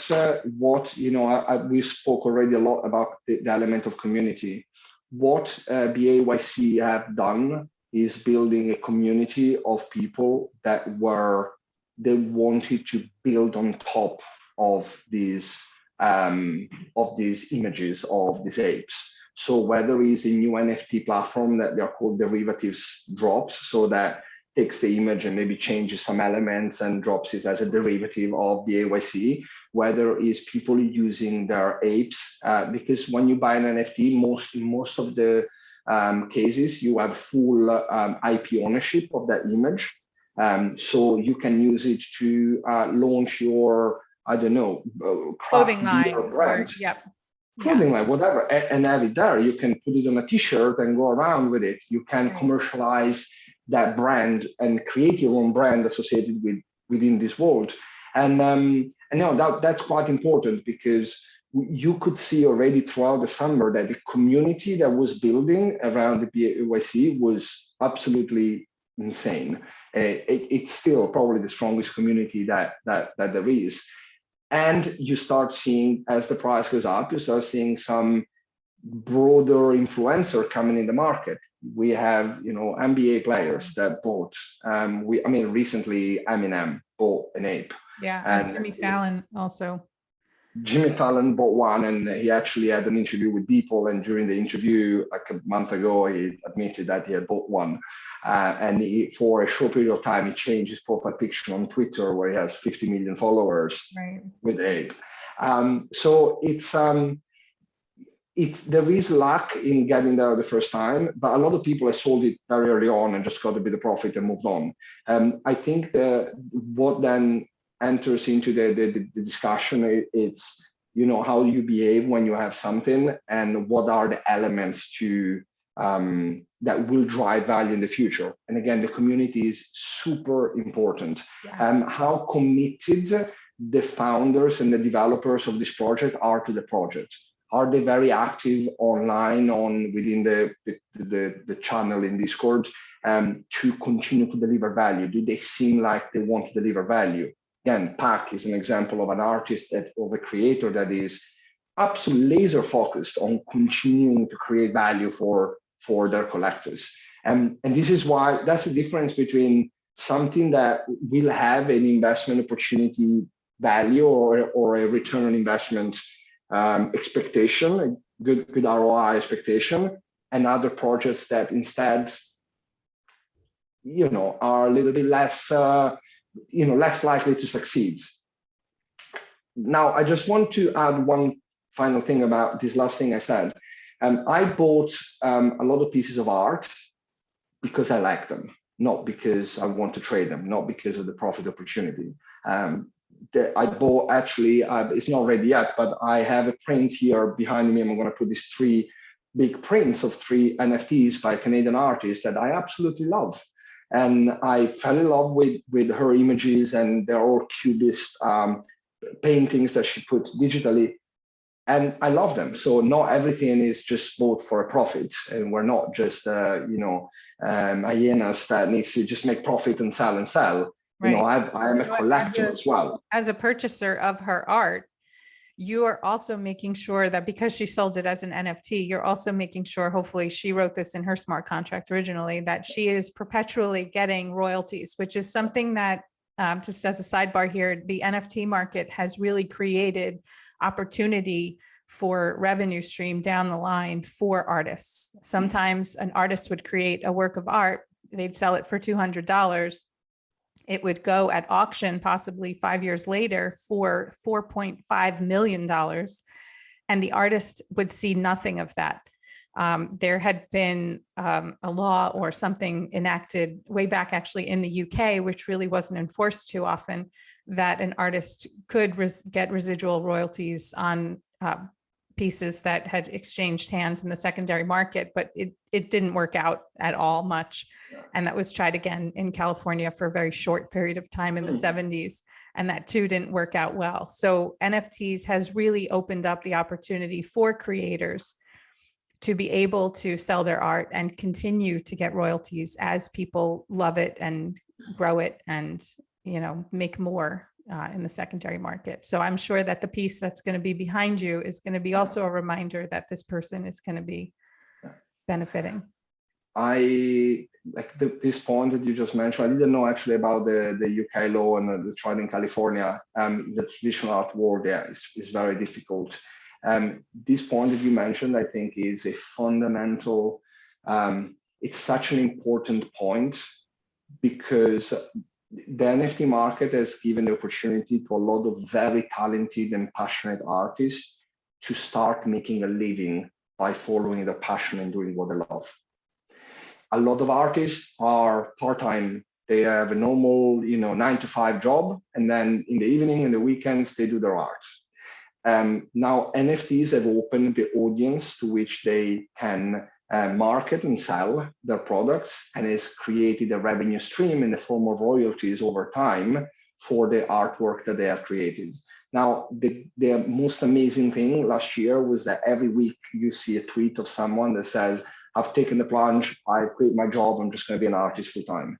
Speaker 2: spoke already a lot about the element of community. What BAYC have done is building a community of people that wanted to build on top of these images of these apes. So whether it's a new NFT platform that they are called derivatives drops, so that takes the image and maybe changes some elements and drops it as a derivative of the BAYC, whether it's people using their apes, because when you buy an NFT, in most of the cases, you have full IP ownership of that image. So you can use it to launch your,
Speaker 1: clothing line,
Speaker 2: brand. Clothing line, whatever, and have it there. You can put it on a t-shirt and go around with it. You can commercialize that brand and create your own brand associated within this world. And no, that's quite important, because you could see already throughout the summer that the community that was building around the BAYC was absolutely insane. It's still probably the strongest community that there is. And you start seeing, as the price goes up, you start seeing some broader influencer coming in the market. We have, NBA players that bought. Recently Eminem bought an ape.
Speaker 1: Yeah, and Jimmy Fallon also.
Speaker 2: Jimmy Fallon bought one, and he actually had an interview with People. And during the interview, like a month ago, he admitted that he had bought one. And for a short period of time, he changed his profile picture on Twitter, where he has 50 million followers, right, with ape. So there is luck in getting there the first time, but a lot of people have sold it very early on and just got a bit of profit and moved on. I think what then enters into the discussion, it's, how you behave when you have something, and what are the elements to that will drive value in the future. And again, the community is super important. Yes. How committed the founders and the developers of this project are to the project. Are they very active online within the channel in Discord to continue to deliver value? Do they seem like they want to deliver value? Again, Pac is an example of an artist, of a creator that is absolutely laser focused on continuing to create value for their collectors. And this is why that's the difference between something that will have an investment opportunity value or a return on investment expectation, a good ROI expectation, and other projects that instead, are a little bit less, less likely to succeed. Now, I just want to add one final thing about this last thing I said. I bought a lot of pieces of art because I like them, not because I want to trade them, not because of the profit opportunity. I bought, actually, it's not ready yet, but I have a print here behind me. I'm going to put these 3 big prints of 3 NFTs by a Canadian artist that I absolutely love. And I fell in love with her images, and they're all cubist paintings that she put digitally. And I love them. So not everything is just bought for a profit. And we're not just, hyenas that needs to just make profit and sell and sell. Right. I am a collector as well.
Speaker 1: As a purchaser of her art, you are also making sure that because she sold it as an NFT, you're also making sure, hopefully she wrote this in her smart contract originally, that she is perpetually getting royalties, which is something that, just as a sidebar here, the NFT market has really created opportunity for revenue stream down the line for artists. Sometimes an artist would create a work of art, they'd sell it for $200. It would go at auction possibly 5 years later for $4.5 million. And the artist would see nothing of that. There had been a law or something enacted way back actually in the UK, which really wasn't enforced too often, that an artist could get residual royalties on pieces that had exchanged hands in the secondary market, but it didn't work out at all much. And that was tried again in California for a very short period of time in the 70s. And that too didn't work out well. So NFTs has really opened up the opportunity for creators to be able to sell their art and continue to get royalties as people love it and grow it and, make more in the secondary market. So I'm sure that the piece that's going to be behind you is going to be also a reminder that this person is going to be benefiting.
Speaker 2: I like this point that you just mentioned. I didn't know actually about the UK law and the trial in California. The traditional art world is very difficult. This point that you mentioned, I think, is a fundamental, it's such an important point, because the NFT market has given the opportunity to a lot of very talented and passionate artists to start making a living by following their passion and doing what they love. A lot of artists are part-time. They have a normal, 9-to-5 job, and then in the evening and the weekends, they do their art. Now, NFTs have opened the audience to which they can market and sell their products, and has created a revenue stream in the form of royalties over time for the artwork that they have created. Now, the most amazing thing last year was that every week you see a tweet of someone that says, I've taken the plunge, I've quit my job, I'm just going to be an artist full time.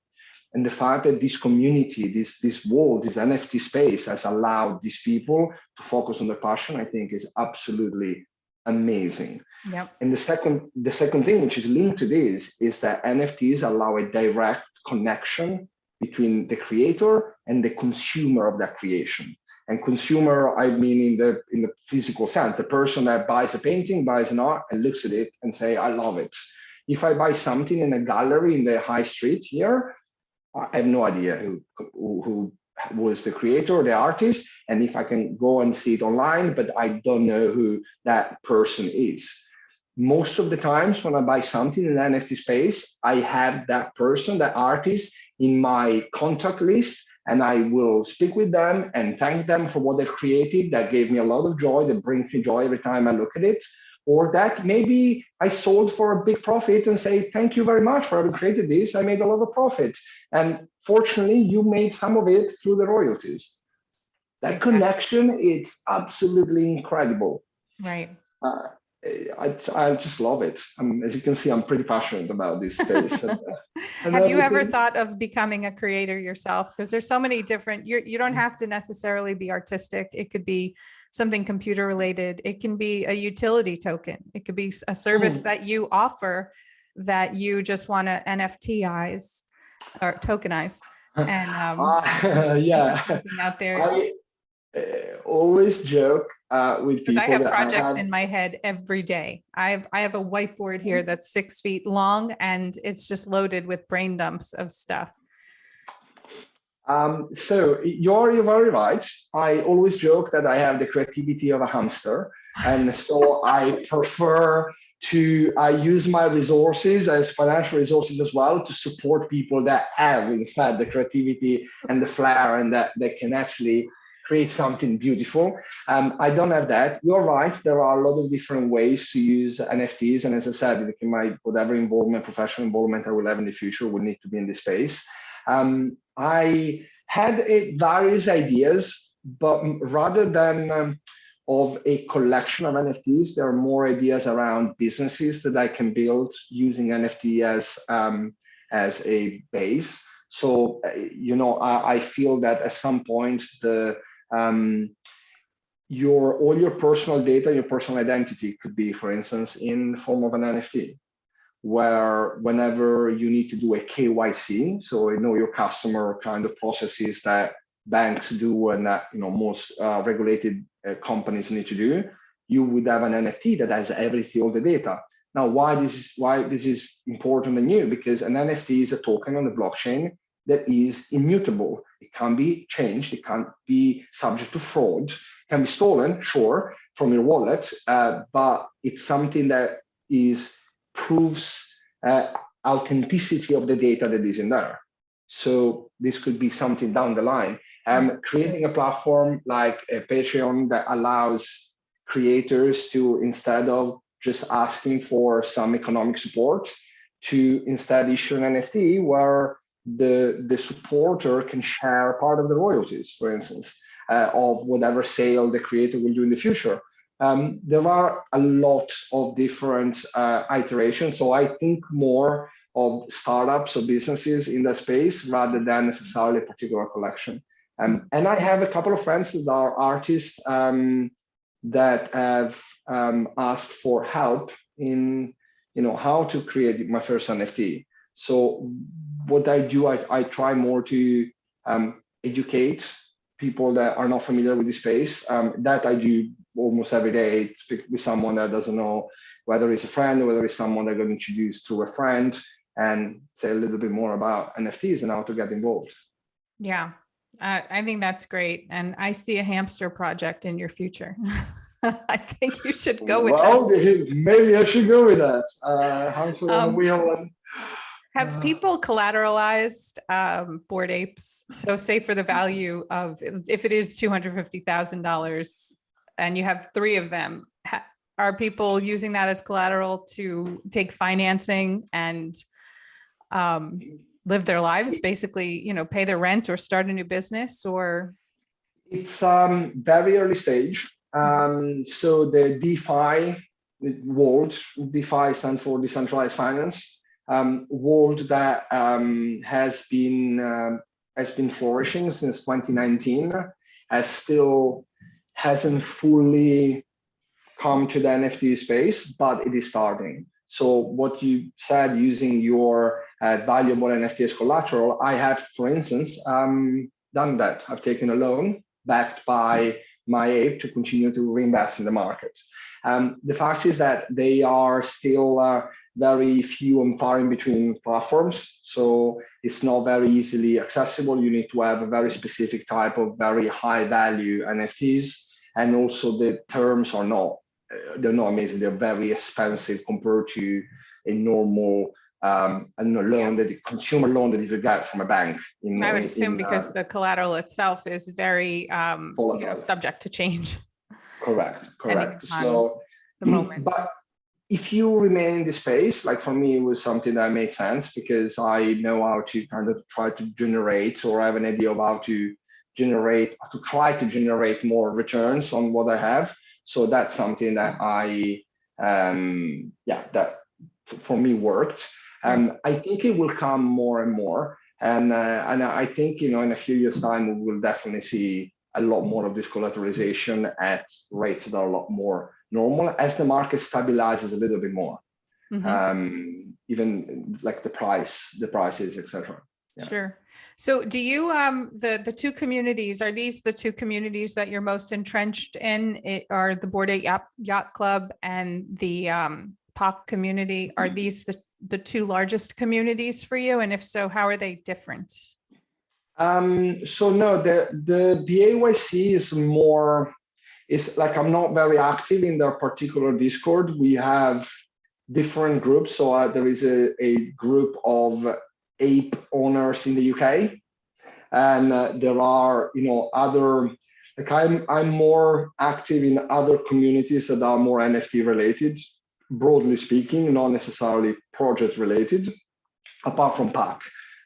Speaker 2: And the fact that this community, this world, this NFT space has allowed these people to focus on their passion, I think is absolutely amazing.
Speaker 1: Yep.
Speaker 2: And the second thing, which is linked to this, is that NFTs allow a direct connection between the creator and the consumer of that creation. And consumer, I mean in the physical sense, the person that buys a painting, buys an art, and looks at it and say, I love it. If I buy something in a gallery in the high street here, I have no idea who was the creator or the artist, and if I can go and see it online, but I don't know who that person is. Most of the times when I buy something in the NFT space, I have that person, that artist, in my contact list, and I will speak with them and thank them for what they've created. That gave me a lot of joy, that brings me joy every time I look at it. Or that maybe I sold for a big profit and say, thank you very much for having created this. I made a lot of profit. And fortunately, you made some of it through the royalties. That connection, it's absolutely incredible.
Speaker 1: Right.
Speaker 2: I just love it. As you can see, I'm pretty passionate about this space.
Speaker 1: Have you ever thought of becoming a creator yourself? Because there's so many different, you don't have to necessarily be artistic. It could be something computer related. It can be a utility token. It could be a service that you offer that you just want to NFTize or tokenize. And
Speaker 2: yeah,
Speaker 1: out there.
Speaker 2: I always joke with people.
Speaker 1: I have projects in my head every day. I have a whiteboard here that's 6 feet long, and it's just loaded with brain dumps of stuff.
Speaker 2: So you're very right. I always joke that I have the creativity of a hamster. And so I prefer to use my resources as financial resources as well to support people that have inside the creativity and the flair, and that they can actually create something beautiful. I don't have that. You're right. There are a lot of different ways to use NFTs. And as I said, whatever involvement, professional involvement I will have in the future will need to be in this space. I had various ideas, but rather than of a collection of NFTs, there are more ideas around businesses that I can build using NFT as a base. So, I feel that at some point all your personal data, your personal identity could be, for instance, in the form of an NFT, where whenever you need to do a KYC, so your customer kind of processes that banks do and that most regulated companies need to do, you would have an NFT that has all the data. Now, why this is important and new? Because an NFT is a token on the blockchain that is immutable. It can be changed. It can't be subject to fraud. It can be stolen, sure, from your wallet, but it's something that proves authenticity of the data that is in there. So this could be something down the line. Creating a platform like a Patreon that allows creators to, instead of just asking for some economic support, to instead issue an NFT where the supporter can share part of the royalties, for instance, of whatever sale the creator will do in the future. There are a lot of different iterations. So I think more of startups or businesses in that space rather than necessarily a particular collection. And I have a couple of friends that are artists that have asked for help in how to create my first NFT. So what I do, I try more to educate people that are not familiar with the space. That I do almost every day. Speak with someone that doesn't know, whether it's a friend or whether it's someone that got introduced through a friend, and say a little bit more about NFTs and how to get involved.
Speaker 1: Yeah, I think that's great. And I see a hamster project in your future. I think you should go with that.
Speaker 2: Maybe I should go with that. Hamster on the wheel.
Speaker 1: Have people collateralized Bored Apes? So say for the value of, if it is $250,000 and you have 3 of them, Are people using that as collateral to take financing and live their lives, basically, pay their rent or start a new business? Or
Speaker 2: it's very early stage. So the DeFi world, DeFi stands for decentralized finance, world that has been flourishing since 2019, hasn't fully come to the NFT space, but it is starting. So what you said, using your valuable NFT as collateral, I have, for instance, done that. I've taken a loan backed by my ape to continue to reinvest in the market. The fact is that they are still very few and far in between platforms. So it's not very easily accessible. You need to have a very specific type of very high value NFTs. And also the terms are they're not amazing. They're very expensive compared to a normal loan, that the consumer loan that you get from a bank.
Speaker 1: I would assume because the collateral itself is very subject to change.
Speaker 2: Correct. So,
Speaker 1: the moment.
Speaker 2: But if you remain in the space, like for me, it was something that made sense because I know how to kind of try to generate, or have an idea of how to try to generate more returns on what I have. So that's something that that for me worked. I think it will come more and more. And I think, in a few years' time, we will definitely see a lot more of this collateralization at rates that are a lot more normal as the market stabilizes a little bit more. Even like the prices, etc.
Speaker 1: Yeah. Sure. So do you, the two communities, are these the two communities that you're most entrenched in? Are the Bored Ape Yacht Club and the POC community, are these the two largest communities for you? And if so, how are they different?
Speaker 2: So no, the BAYC is like, I'm not very active in their particular Discord. We have different groups. So there is a group of ape owners in the UK, and there are other, like I'm more active in other communities that are more NFT related, broadly speaking, not necessarily project related, apart from PAC.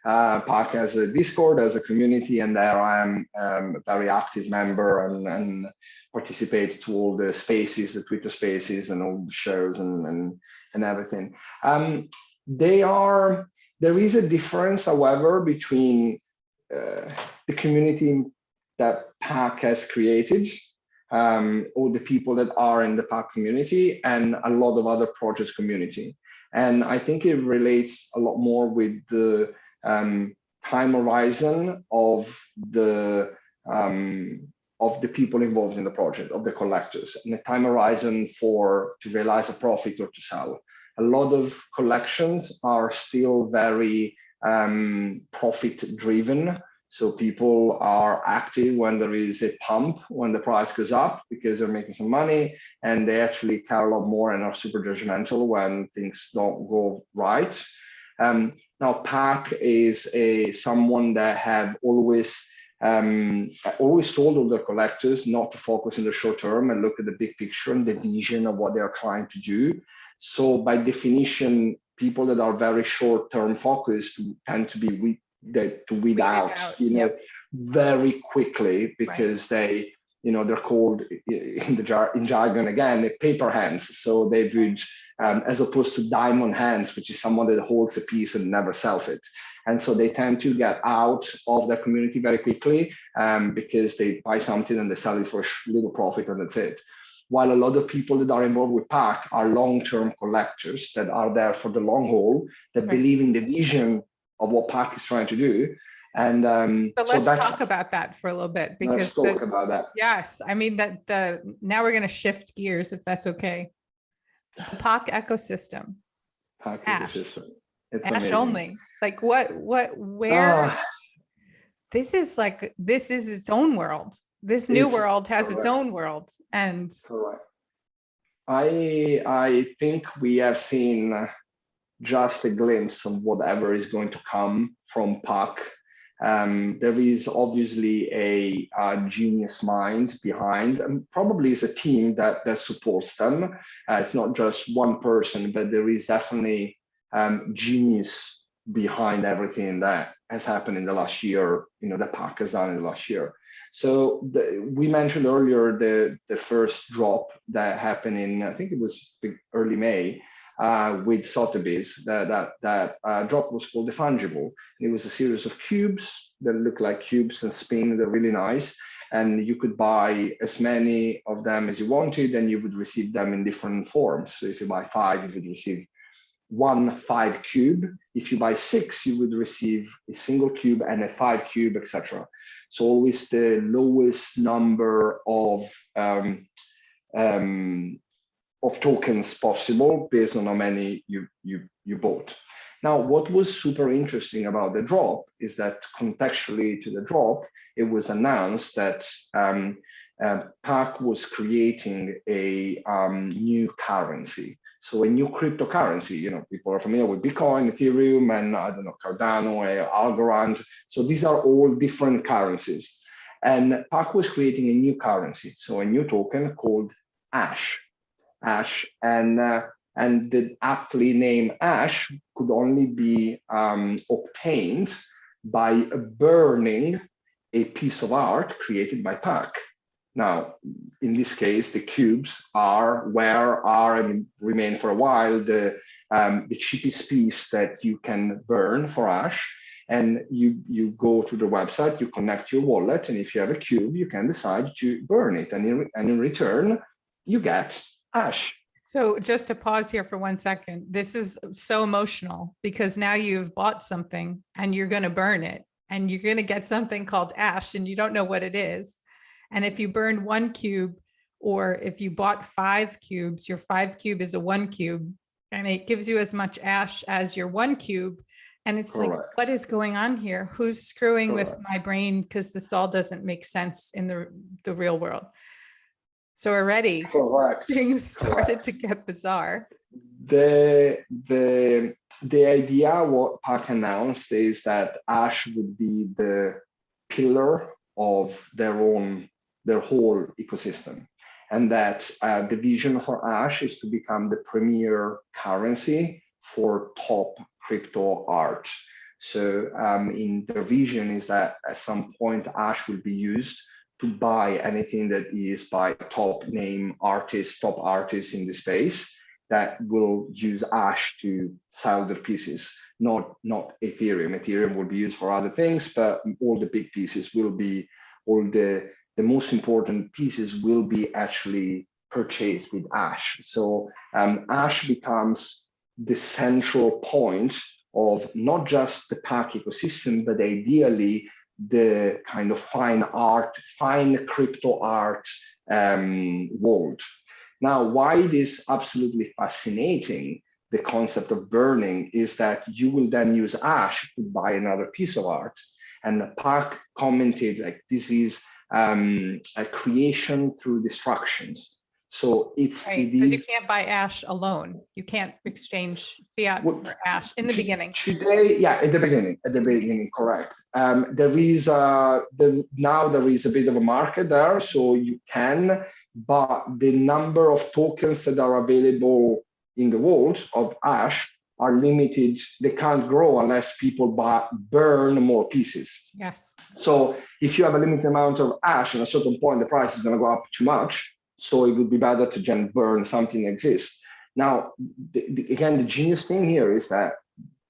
Speaker 2: PAC has a Discord, as a community, and there I am a very active member and participate to all the spaces, the Twitter spaces, and all the shows and everything. There is a difference, however, between the community that PAC has created, or the people that are in the PAC community, and a lot of other projects community. And I think it relates a lot more with the time horizon of the people involved in the project, of the collectors, and the time horizon to realize a profit or to sell. A lot of collections are still very profit driven. So people are active when there is a pump, when the price goes up, because they're making some money, and they actually care a lot more and are super judgmental when things don't go right. Now, PAC is someone that have always told all their collectors not to focus in the short term and look at the big picture and the vision of what they are trying to do. So by definition, people that are very short term focused tend to be weed out, very quickly, because they're called in jargon again, paper hands. So they would, as opposed to diamond hands, which is someone that holds a piece and never sells it. And so they tend to get out of the community very quickly, because they buy something and they sell it for a little profit and that's it. While a lot of people that are involved with PAC are long-term collectors that are there for the long haul, that believe in the vision of what PAC is trying to do. And
Speaker 1: so let's talk about that for a little bit, because
Speaker 2: let's talk about that.
Speaker 1: Yes, I mean now we're going to shift gears, if that's okay. The PAC ecosystem.
Speaker 2: PAC ecosystem. It's
Speaker 1: Ash
Speaker 2: amazing.
Speaker 1: only. Like where? This is its own world. This new world has its own world, and
Speaker 2: correct. I think we have seen just a glimpse of whatever is going to come from PAC. There is obviously a genius mind behind, and probably is a team that supports them. It's not just one person, but there is definitely genius behind everything that has happened in the last year, the pack has done in the last year. So we mentioned earlier the first drop that happened in, I think it was early May, with Sotheby's. That drop was called the Fungible. It was a series of cubes that look like cubes and spin. They're really nice. And you could buy as many of them as you wanted, and you would receive them in different forms. So if you buy 5, you would receive 1 5 cube. If you buy 6, you would receive a single cube and a 5 cube, etc. So always the lowest number of tokens possible based on how many you bought. Now, what was super interesting about the drop is that contextually to the drop, it was announced that PAC was creating a new currency. So a new cryptocurrency, people are familiar with Bitcoin, Ethereum, and I don't know, Cardano, Algorand. So these are all different currencies. And PAC was creating a new currency, so a new token called Ash. And the aptly named Ash could only be obtained by burning a piece of art created by PAC. Now, in this case, the cubes are and remain for a while the cheapest piece that you can burn for Ash. And you go to the website, you connect your wallet, and if you have a cube, you can decide to burn it. And in return, you get Ash.
Speaker 1: So just to pause here for 1 second, this is so emotional because now you've bought something and you're going to burn it and you're going to get something called Ash and you don't know what it is. And if you burn 1 cube, or if you bought 5 cubes, your 5 cube is a 1 cube, and it gives you as much Ash as your 1 cube. And it's
Speaker 2: Correct.
Speaker 1: like, what is going on here? Who's screwing
Speaker 2: Correct.
Speaker 1: with my brain? Because this all doesn't make sense in the real world. So already things started to get bizarre.
Speaker 2: The idea what PAC announced is that Ash would be the pillar of their whole ecosystem, and that the vision for Ash is to become the premier currency for top crypto art. So in their vision is that at some point Ash will be used to buy anything that is by top artists in the space that will use Ash to sell their pieces, not Ethereum. Ethereum will be used for other things, but all the big pieces will be, all the most important pieces will be actually purchased with Ash. So Ash becomes the central point of not just the PAC ecosystem, but ideally the kind of fine crypto art world. Now, why it is absolutely fascinating, the concept of burning, is that you will then use Ash to buy another piece of art. And PAC commented like, this is a creation through destructions. So because
Speaker 1: you can't buy Ash alone. You can't exchange fiat for Ash in the beginning.
Speaker 2: Today, at the beginning, correct. There is now there is a bit of a market there, so you can, but the number of tokens that are available in the world of Ash are limited. They can't grow unless people burn more pieces.
Speaker 1: Yes.
Speaker 2: So if you have a limited amount of Ash, at a certain point, the price is going to go up too much. So it would be better to just burn something that exists. Now, again, the genius thing here is that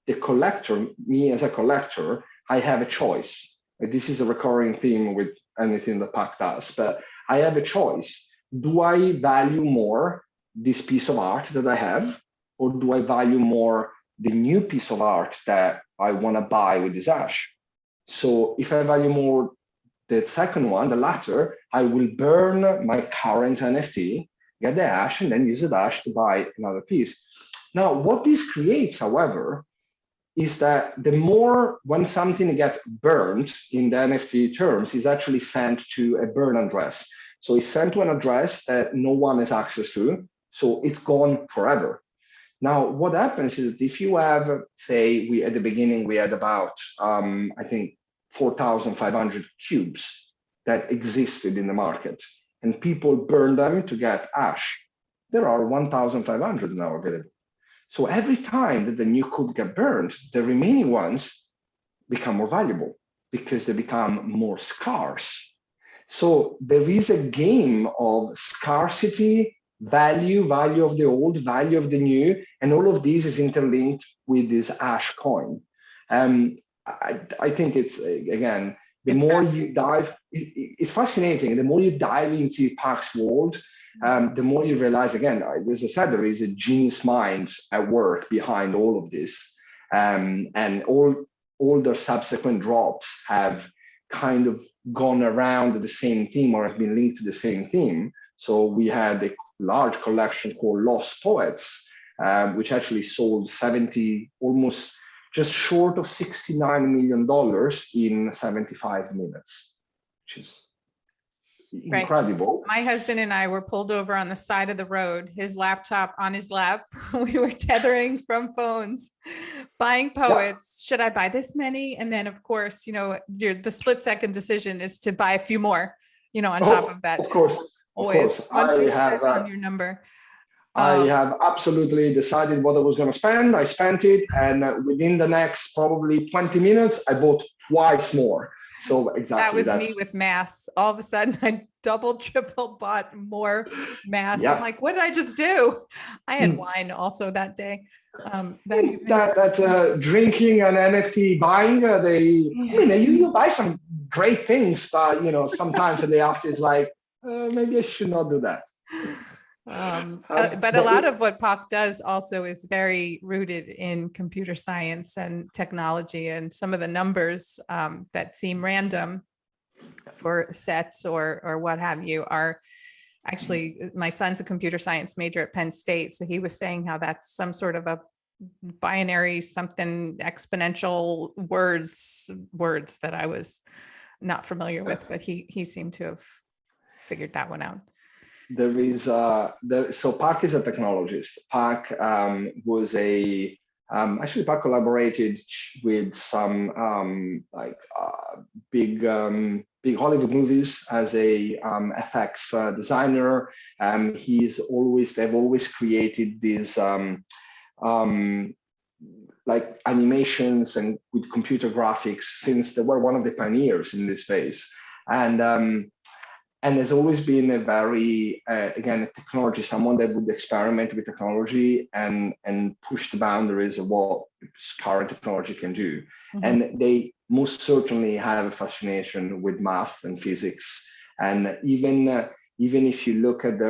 Speaker 2: the collector, me as a collector, I have a choice. This is a recurring theme with anything that PAC does, but I have a choice. Do I value more this piece of art that I have, or do I value more the new piece of art that I want to buy with this Ash? So if I value more the second one, the latter, I will burn my current NFT, get the Ash, and then use the Ash to buy another piece. Now, what this creates, however, is that the more when something gets burned in the NFT terms is actually sent to a burn address. So it's sent to an address that no one has access to, so it's gone forever. Now, what happens is that if you have, say, at the beginning, we had about, I think, 4,500 cubes that existed in the market, and people burn them to get ash. There are 1,500 now available. So every time that the new cube get burned, the remaining ones become more valuable because they become more scarce. So there is a game of scarcity, value of the old, value of the new, and all of these is interlinked with this ash coin. I think it's, again, the more you dive, it's fascinating. The more you dive into PAC's world, the more you realize, again, as I said, there is a genius mind at work behind all of this. And all their subsequent drops have kind of gone around the same theme or have been linked to the same theme. So we had a large collection called Lost Poets, which actually sold almost just short of $69 million in 75 minutes, which is incredible.
Speaker 1: Right. My husband and I were pulled over on the side of the road, his laptop on his lap. We were tethering from phones, buying poets. Yeah. Should I buy this many? And then, of course, the split-second decision is to buy a few more, on top of that.
Speaker 2: Of course.
Speaker 1: Once you click on your number.
Speaker 2: I have absolutely decided what I was going to spend. I spent it, and within the next probably 20 minutes, I bought twice more. So exactly.
Speaker 1: That was me with masks. All of a sudden, I double, triple bought more masks.
Speaker 2: Yeah.
Speaker 1: I'm like, what did I just do? I had wine also that day.
Speaker 2: That's drinking and NFT buying. You buy some great things, but sometimes the day after it's like, maybe I should not do that.
Speaker 1: But a lot of what PAC does also is very rooted in computer science and technology, and some of the numbers that seem random for sets or what have you are actually, my son's a computer science major at Penn State. So he was saying how that's some sort of a binary something exponential words that I was not familiar with, but he seemed to have figured that one out.
Speaker 2: There is so PAC is a technologist. PAC was actually PAC collaborated with some big Hollywood movies as a FX designer. They've always created these like animations and with computer graphics since they were one of the pioneers in this space. And there's always been a very, again, a technology, someone that would experiment with technology and push the boundaries of what current technology can do. Mm-hmm. And they most certainly have a fascination with math and physics. And even if you look at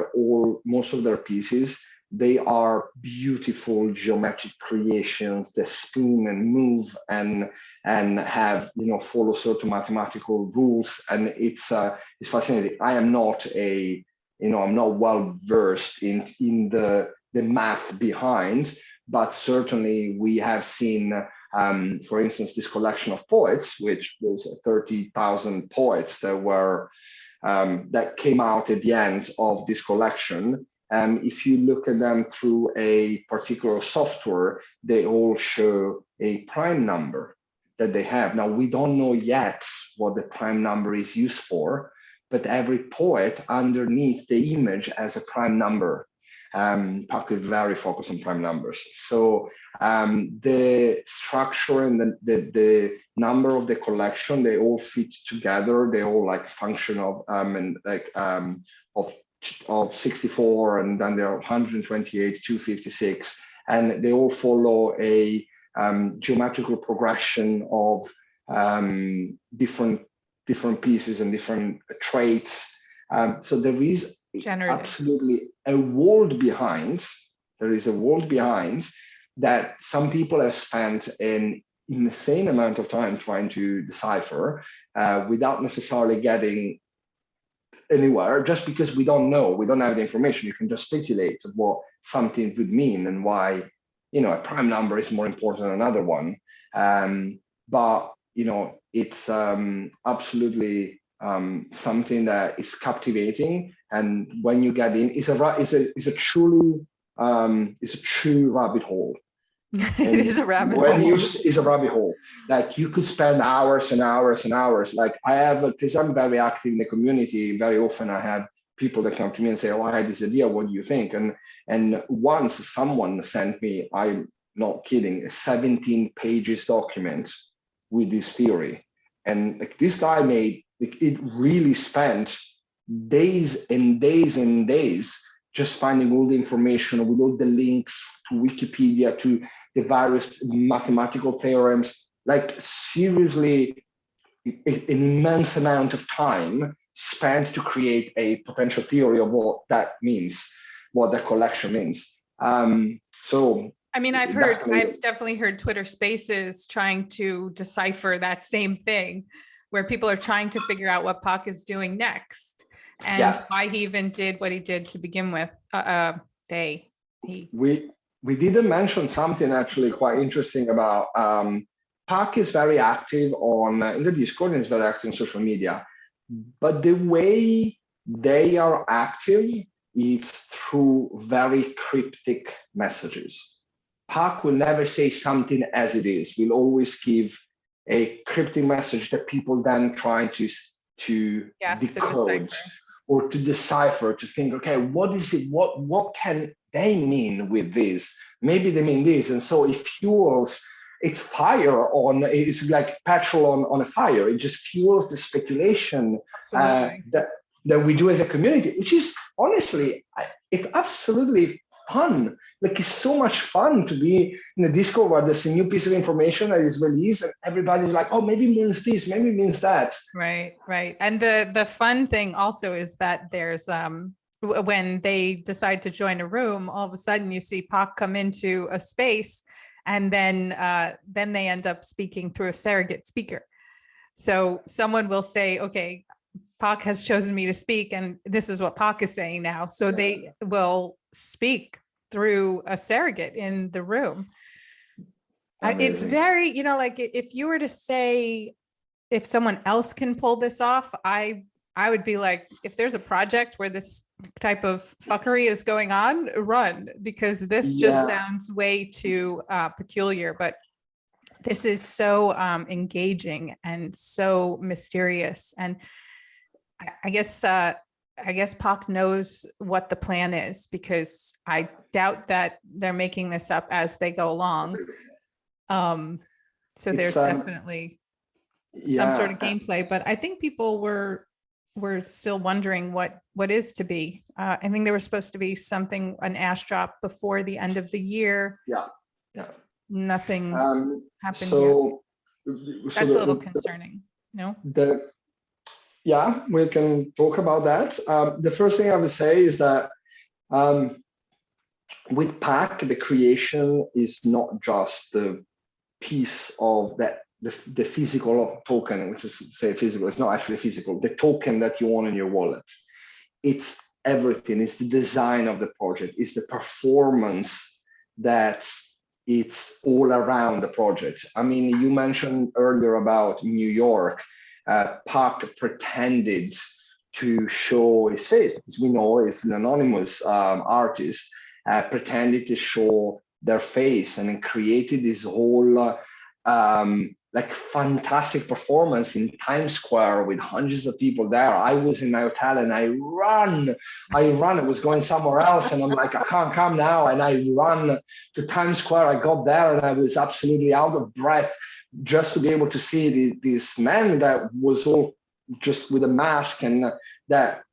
Speaker 2: most of their pieces, they are beautiful geometric creations that spin and move and have follow certain mathematical rules, and it's fascinating. I am not I'm not well versed in the math behind, but certainly we have seen, for instance, this collection of poets, which was 30,000 poets that came out at the end of this collection. If you look at them through a particular software, they all show a prime number that they have. Now, we don't know yet what the prime number is used for, but every poet underneath the image has a prime number. PAC is very focused on prime numbers. So the structure and the number of the collection, they all fit together. They all function of 64, and then there are 128, 256, and they all follow a geometrical progression of different pieces and different traits. So there is absolutely a world behind. There is a world behind that some people have spent an insane amount of time trying to decipher without necessarily getting anywhere, just because we don't know, we don't have the information. You can just speculate what something would mean and why, a prime number is more important than another one. But it's absolutely something that is captivating, and when you get in, it's a true rabbit hole,
Speaker 1: It is a rabbit
Speaker 2: when
Speaker 1: hole.
Speaker 2: you is a rabbit hole. Like you could spend hours and hours and hours. Like I have, because I'm very active in the community. Very often I have people that come to me and say, "Oh, I had this idea. What do you think?" And once someone sent me, I'm not kidding, a 17 pages document with this theory, and like this guy made like, it really spent days and days and days just finding all the information with all the links to Wikipedia, to the various mathematical theorems, like seriously an immense amount of time spent to create a potential theory of what that means, what the collection means. So
Speaker 1: I mean, I've definitely heard Twitter Spaces trying to decipher that same thing, where people are trying to figure out what Pac is doing next and why he even did what he did to begin with.
Speaker 2: We didn't mention something actually quite interesting about Pac is very active on in the Discord and is very active on social media, but the way they are active is through very cryptic messages. Pac will never say something as it is. We'll always give a cryptic message that people then try to decode or to decipher, to think, okay, what is it? What can they mean with this? Maybe they mean this. And so it fuels, it's fire on, it's like petrol on a fire. It just fuels the speculation that we do as a community, which is honestly, it's absolutely fun. Like it's so much fun to be in a Discord where there's a new piece of information that is released and everybody's like, oh, maybe it means this, maybe it means that.
Speaker 1: Right. And the fun thing also is that there's when they decide to join a room, all of a sudden you see Pac come into a space and then they end up speaking through a surrogate speaker. So someone will say, okay, Pac has chosen me to speak and this is what Pac is saying now. So they will speak through a surrogate in the room. It's very, like if you were to say, if someone else can pull this off, I would be like, if there's a project where this type of fuckery is going on, run, because this just sounds way too peculiar. But this is so engaging and so mysterious. And I guess Pac knows what the plan is, because I doubt that they're making this up as they go along. So there's definitely some sort of gameplay, but I think people were still wondering what is to be. I think there was supposed to be an ash drop before the end of the year. Nothing happened yet. That's a little concerning. No?
Speaker 2: We can talk about that. The first thing I would say is that with Pac, the creation is not just the piece of the physical token, which is say physical. It's not actually physical. The token that you own in your wallet. It's everything. It's the design of the project. It's the performance that it's all around the project. I mean, you mentioned earlier about New York. Pac pretended to show his face, because we know it's an anonymous artist, pretended to show their face and then created this whole like fantastic performance in Times Square with hundreds of people there. I was in my hotel and I run, I was going somewhere else and I'm like, I can't come now. And I run to Times Square. I got there and I was absolutely out of breath just to be able to see this man that was all just with a mask and that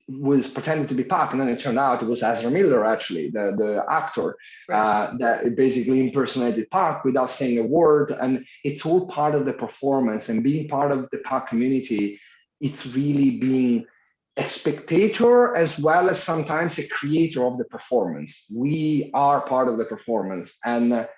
Speaker 2: was pretending to be Pac, and then it turned out it was Ezra Miller, actually, the actor, that basically impersonated Pac without saying a word. And it's all part of the performance. And being part of the Pac community, it's really being a spectator as well as sometimes a creator of the performance. We are part of the performance, and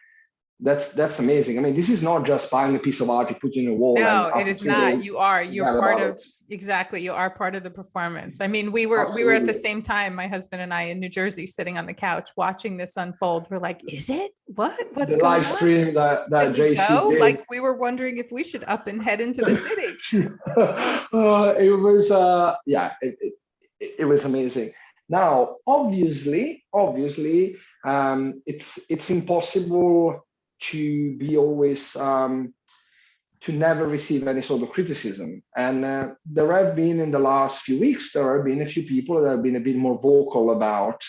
Speaker 2: that's amazing. I mean, this is not just buying a piece of art, you put it in a wall.
Speaker 1: No, it is not. You're part of, exactly. You are part of the performance. I mean, we were at the same time, my husband and I in New Jersey, sitting on the couch, watching this unfold. We're like, is it? What's
Speaker 2: the going live stream that JC did.
Speaker 1: Like, we were wondering if we should up and head into the city.
Speaker 2: It was, it was amazing. Now, obviously, it's impossible to be always to never receive any sort of criticism. And there have been, in the last few weeks, there have been a few people that have been a bit more vocal about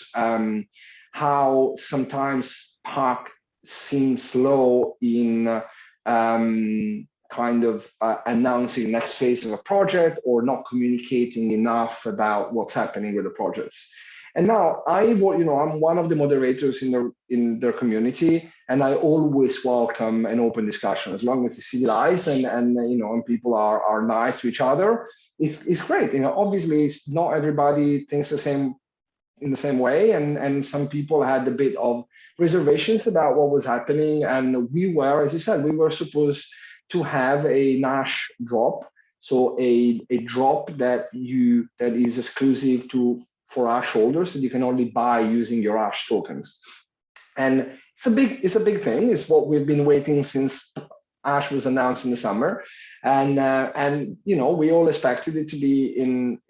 Speaker 2: how sometimes PAC seems slow in kind of announcing next phase of a project or not communicating enough about what's happening with the projects. And now I'm one of the moderators in their community, and I always welcome an open discussion as long as it's civilized and people are nice to each other. It's great. Obviously, not everybody thinks in the same way, and some people had a bit of reservations about what was happening. And we were, as you said, we were supposed to have a Nash drop, so a drop that is exclusive for Ash holders that you can only buy using your Ash tokens. And it's a big thing. It's what we've been waiting since Ash was announced in the summer, and we all expected it to be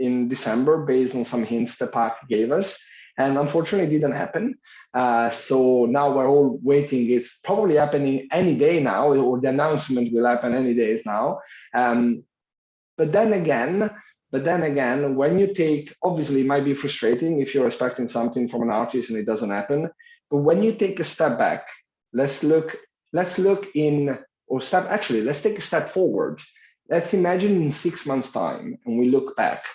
Speaker 2: in December based on some hints the PAC gave us, and unfortunately it didn't happen. So now we're all waiting. It's probably happening any day now, or the announcement will happen any day now. But then again, when you take, obviously it might be frustrating if you're expecting something from an artist and it doesn't happen. But when you take a step back, let's take a step forward. Let's imagine in 6 months' time, and we look back.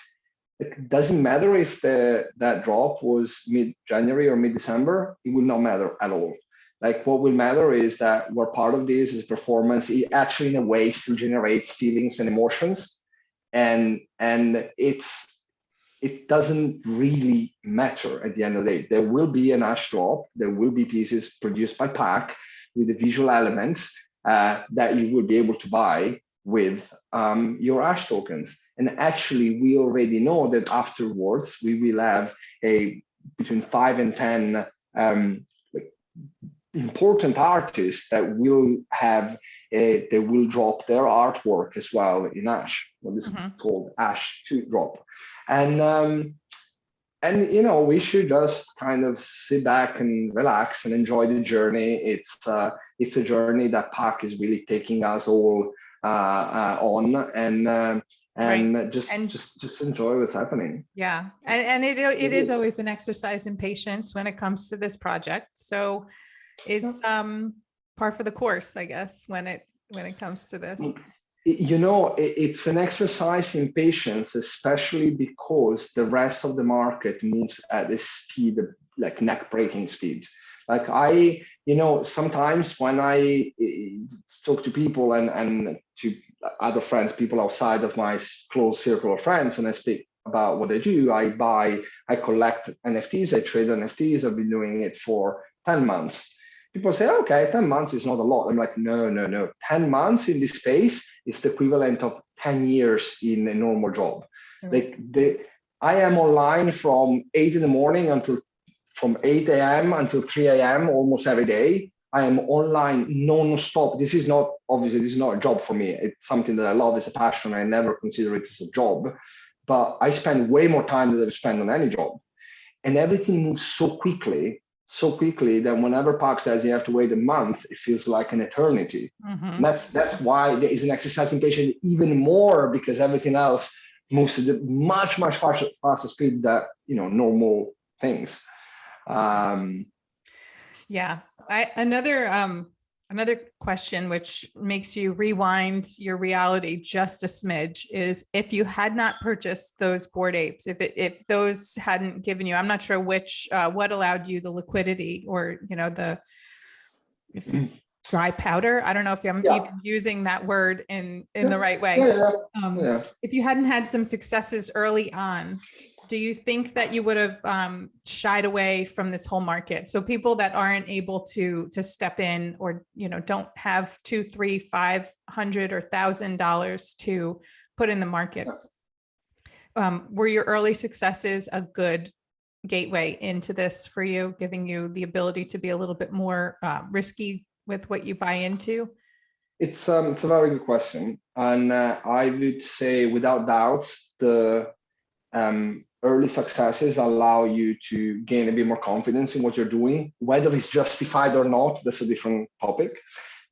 Speaker 2: It doesn't matter if that drop was mid-January or mid-December. It will not matter at all. Like, what will matter is that we're part of this. Is performance. It actually, in a way, still generates feelings and emotions, and it doesn't really matter at the end of the day. There will be an Ash drop. There will be pieces produced by PAC with the visual elements that you will be able to buy with your Ash tokens. And actually, we already know that afterwards, we will have between 5 and 10 important artists that will drop their artwork as well in Ash, what is called Ash 2 drop. And we should just kind of sit back and relax and enjoy the journey. It's a journey that PAC is really taking us all on, and
Speaker 1: Right.
Speaker 2: just enjoy what's happening.
Speaker 1: Yeah, and it is always an exercise in patience when it comes to this project. So it's par for the course, I guess, when it comes to this.
Speaker 2: It's an exercise in patience, especially because the rest of the market moves at a speed, like neck-breaking speed. Like sometimes when I talk to people and to other friends, people outside of my close circle of friends, and I speak about what I do, I collect NFTs, I trade NFTs. I've been doing it for 10 months. People say, okay, 10 months is not a lot. I'm like, no. 10 months in this space is the equivalent of 10 years in a normal job. Like I am online from 8 in the morning from 8 a.m. until 3 a.m. almost every day. I am online non-stop. This is not a job for me. It's something that I love. It's a passion. I never consider it as a job, but I spend way more time than I spend on any job. And everything moves so quickly that whenever PAC says you have to wait a month, it feels like an eternity. And that's why there is an exercise in patience even more, because everything else moves at a much faster speed than normal things.
Speaker 1: Yeah. Another question which makes you rewind your reality just a smidge is, if you had not purchased those Bored Apes, if those hadn't given you, I'm not sure what allowed you the liquidity or the dry powder. I don't know if I'm even using that word in the right way. If you hadn't had some successes early on, do you think that you would have shied away from this whole market? So people that aren't able to step in, or don't have $200, $300, $500 or $1,000 to put in the market, were your early successes a good gateway into this for you, giving you the ability to be a little bit more risky with what you buy into?
Speaker 2: It's a very good question, and I would say without doubts the early successes allow you to gain a bit more confidence in what you're doing. Whether it's justified or not, that's a different topic.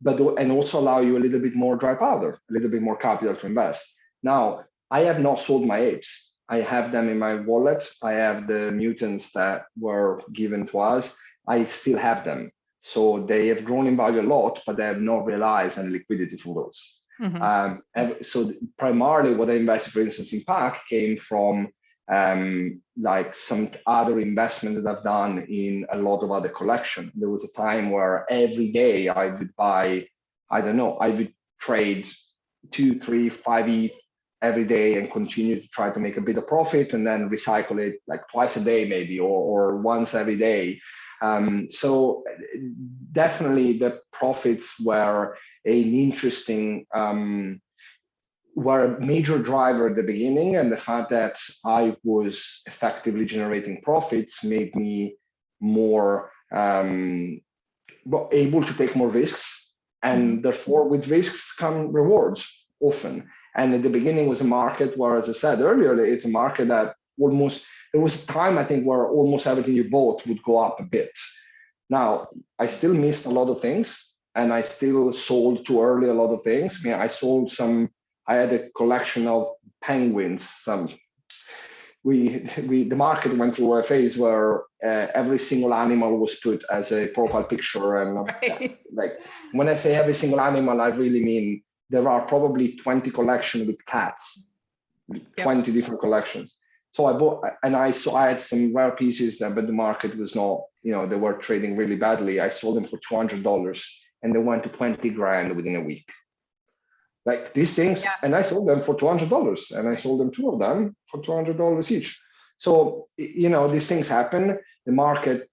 Speaker 2: But and also allow you a little bit more dry powder, a little bit more capital to invest. Now, I have not sold my apes. I have them in my wallet. I have the mutants that were given to us. I still have them. So they have grown in value a lot, but they have not realized any liquidity for those. So primarily what I invested, for instance, in PAC came from like some other investment that I've done in a lot of other collection. There was a time where every day I would buy, I would trade 2, 3, 5 ETH every day and continue to try to make a bit of profit and then recycle it like twice a day maybe, or once every day. So definitely the profits were an interesting, were a major driver at the beginning, and the fact that I was effectively generating profits made me more able to take more risks, and therefore with risks come rewards often. And at the beginning was a market where, as I said earlier, it's a market that almost, there was a time I think where almost everything you bought would go up a bit. Now, I still missed a lot of things, and I still sold too early a lot of things. I mean, I had a collection of penguins. The market went through a phase where every single animal was put as a profile picture. And like when I say every single animal, I really mean there are probably 20 collections with cats, 20 different collections. So I bought, and I had some rare pieces, but the market was not, they were trading really badly. I sold them for $200 and they went to 20 grand within a week. Like these things, and I sold them for $200, and I sold them 2 of them for $200 each. So, these things happen. The market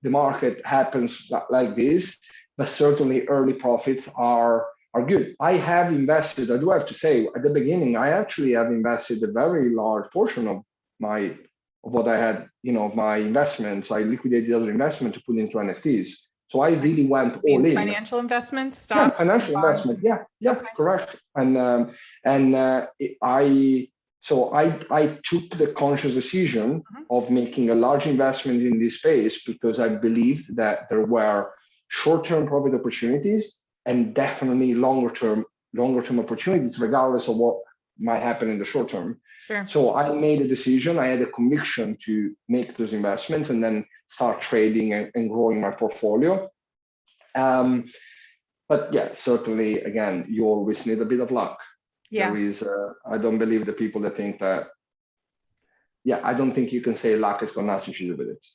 Speaker 2: happens like this, but certainly early profits are good. I have invested, I do have to say, at the beginning, I actually have invested a very large portion of what I had, of my investments. I liquidated other investment to put into NFTs. So I really went all in.
Speaker 1: Financial investments, stocks,
Speaker 2: financial investment. Yeah, okay. Correct. And I took the conscious decision of making a large investment in this space because I believed that there were short-term profit opportunities and definitely longer-term opportunities, regardless of what might happen in the short term.
Speaker 1: Sure.
Speaker 2: So I made a decision. I had a conviction to make those investments and then start trading and growing my portfolio. But yeah, certainly, again, you always need a bit of luck. Yeah. There is, I don't believe the people that think that, I don't think you can say luck has got nothing to do with it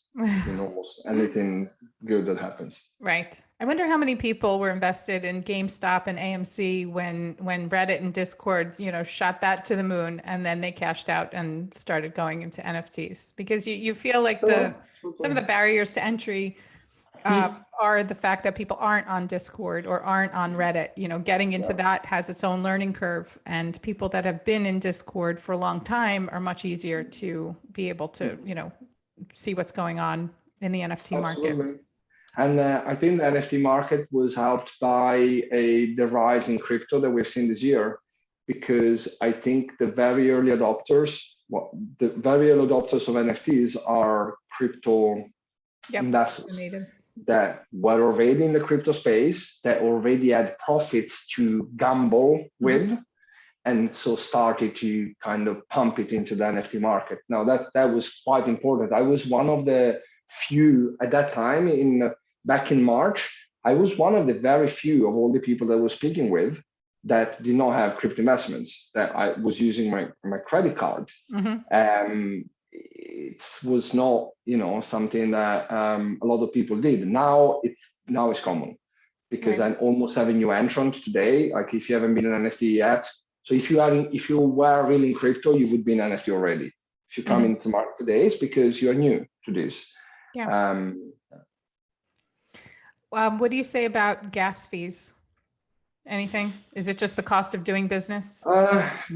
Speaker 2: in almost anything good that happens.
Speaker 1: Right. I wonder how many people were invested in GameStop and AMC when Reddit and Discord, shot that to the moon, and then they cashed out and started going into NFTs, because you feel like some of the barriers to entry are the fact that people aren't on Discord or aren't on Reddit. Getting into that has its own learning curve, and people that have been in Discord for a long time are much easier to be able to, see what's going on in the NFT market.
Speaker 2: And I think the NFT market was helped by the rise in crypto that we've seen this year, because I think the very early adopters of NFTs are crypto investors that were already in the crypto space, that already had profits to gamble with, and so started to kind of pump it into the NFT market. Now that was quite important. I was one of the few at that time back in March. I was one of the very few of all the people that I was speaking with that did not have crypto investments, that I was using my credit card. It was not, something that a lot of people did. Now it's common, because I'm almost having new entrant today. Like if you haven't been an NFT yet, so if you were really in crypto, you would be an NFT already. If you come into the market today, it's because you are new to this.
Speaker 1: What do you say about gas fees? Anything? Is it just the cost of doing business?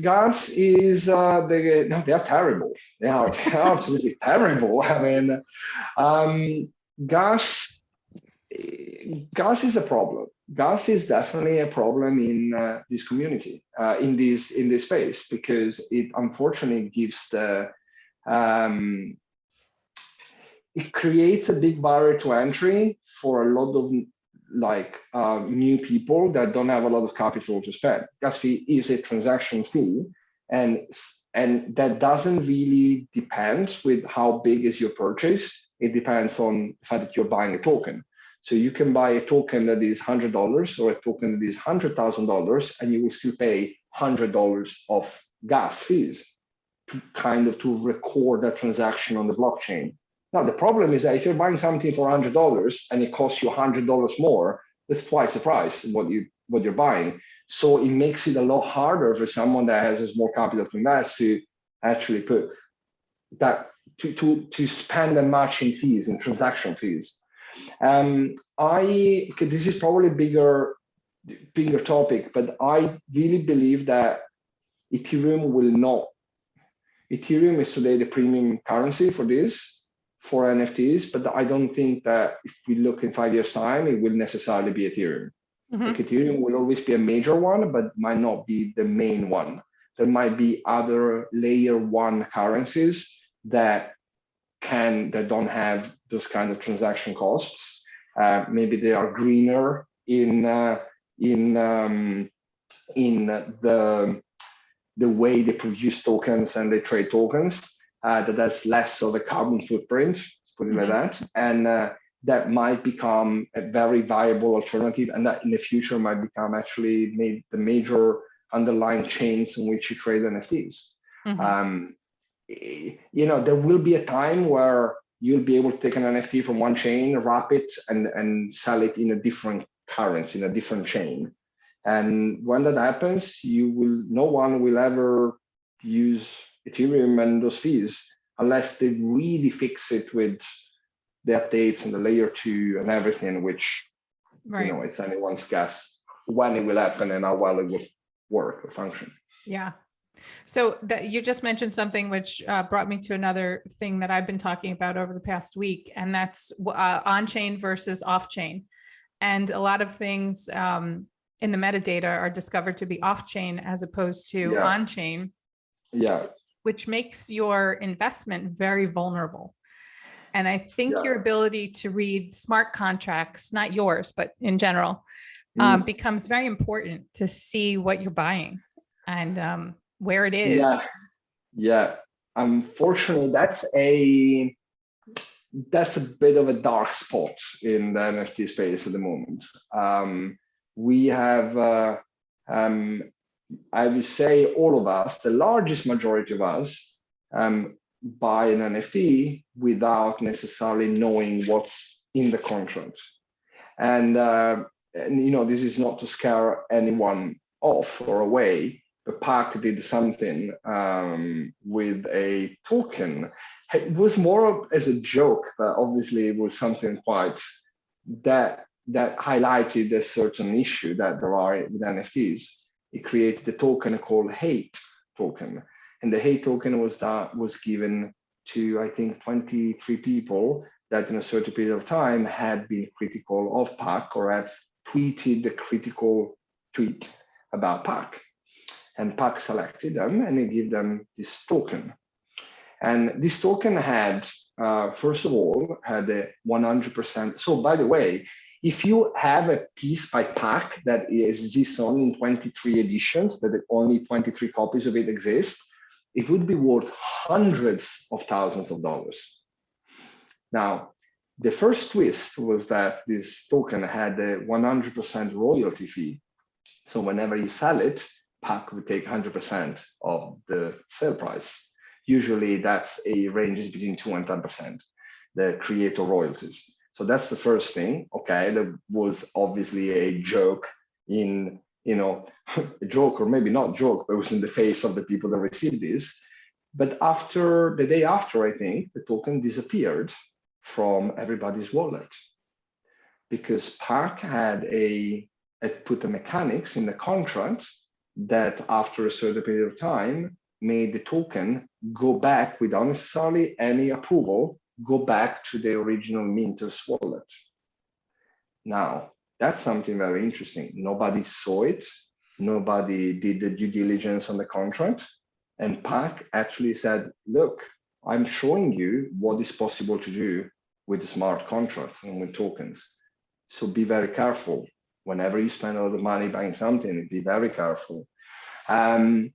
Speaker 2: Gas is they are terrible. They are absolutely terrible. I mean, gas is a problem. Gas is definitely a problem in this community, in this space, because it unfortunately gives the it creates a big barrier to entry for a lot of new people that don't have a lot of capital to spend. Gas fee is a transaction fee, and that doesn't really depend with how big is your purchase. It depends on the fact that you're buying a token. So you can buy a token that is $100 or a token that is $100,000, and you will still pay $100 of gas fees to record that transaction on the blockchain. Now, the problem is that if you're buying something for $100 and it costs you $100 more, that's twice the price of what you're buying. So it makes it a lot harder for someone that has a small capital to invest to actually put that to spend that much in fees, in transaction fees. This is probably a bigger topic, but I really believe that Ethereum is today the premium currency for NFTs, but I don't think that if we look in 5 years' time, it will necessarily be Ethereum. Ethereum will always be a major one, but might not be the main one. There might be other layer one currencies that don't have those kind of transaction costs. Maybe they are greener in the way they produce tokens and they trade tokens. That's less of a carbon footprint, let's put it like that, and that might become a very viable alternative, and that in the future might become actually the major underlying chains in which you trade NFTs. There will be a time where you'll be able to take an NFT from one chain, wrap it, and sell it in a different currency, in a different chain. And when that happens, no one will ever use Ethereum and those fees unless they really fix it with the updates and the layer 2 and everything, which it's anyone's guess when it will happen and how well it will work or function.
Speaker 1: Yeah. So you just mentioned something which brought me to another thing that I've been talking about over the past week, and that's on-chain versus off-chain. And a lot of things in the metadata are discovered to be off-chain as opposed to on-chain.
Speaker 2: Yeah.
Speaker 1: Which makes your investment very vulnerable. And I think your ability to read smart contracts, not yours, but in general, becomes very important to see what you're buying and where it is.
Speaker 2: Yeah. Unfortunately, that's a bit of a dark spot in the NFT space at the moment. We have I would say all of us, the largest majority of us, buy an NFT without necessarily knowing what's in the contract. And this is not to scare anyone off or away, but PAC did something with a token. It was more as a joke, but obviously it was something quite that highlighted a certain issue that there are with NFTs. It created a token called Hate token. And the Hate token was given to, I think, 23 people that in a certain period of time had been critical of PAC or have tweeted a critical tweet about PAC. And PAC selected them and they gave them this token. And this token had, first of all, had a 100%. So by the way, if you have a piece by PAC that exists only in 23 editions, that only 23 copies of it exist, it would be worth hundreds of thousands of dollars. Now, the first twist was that this token had a 100% royalty fee. So whenever you sell it, PAC would take 100% of the sale price. Usually that's a ranges between 2 and 10%, the creator royalties. So that's the first thing. Okay, that was obviously a joke a joke, or maybe not joke, but it was in the face of the people that received this. But the day after, I think, the token disappeared from everybody's wallet because PAC had put the mechanics in the contract that after a certain period of time made the token go back without necessarily any approval, go back to the original minter's wallet. Now, that's something very interesting. Nobody saw it. Nobody did the due diligence on the contract. And PAC actually said, look, I'm showing you what is possible to do with smart contracts and with tokens. So be very careful. Whenever you spend a lot of money buying something, be very careful. And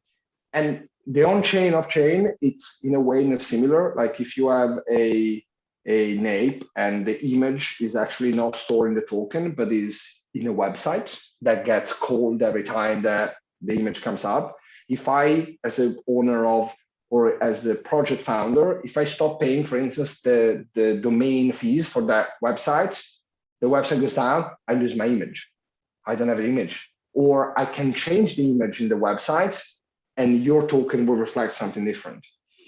Speaker 2: the on-chain, off-chain, it's in a way similar. Like if you have a nape and the image is actually not stored in the token, but is in a website that gets called every time that the image comes up. If I, as an owner of, or as a project founder, if I stop paying, for instance, the domain fees for that website, the website goes down, I lose my image. I don't have an image. Or I can change the image in the website and your token will reflect something different.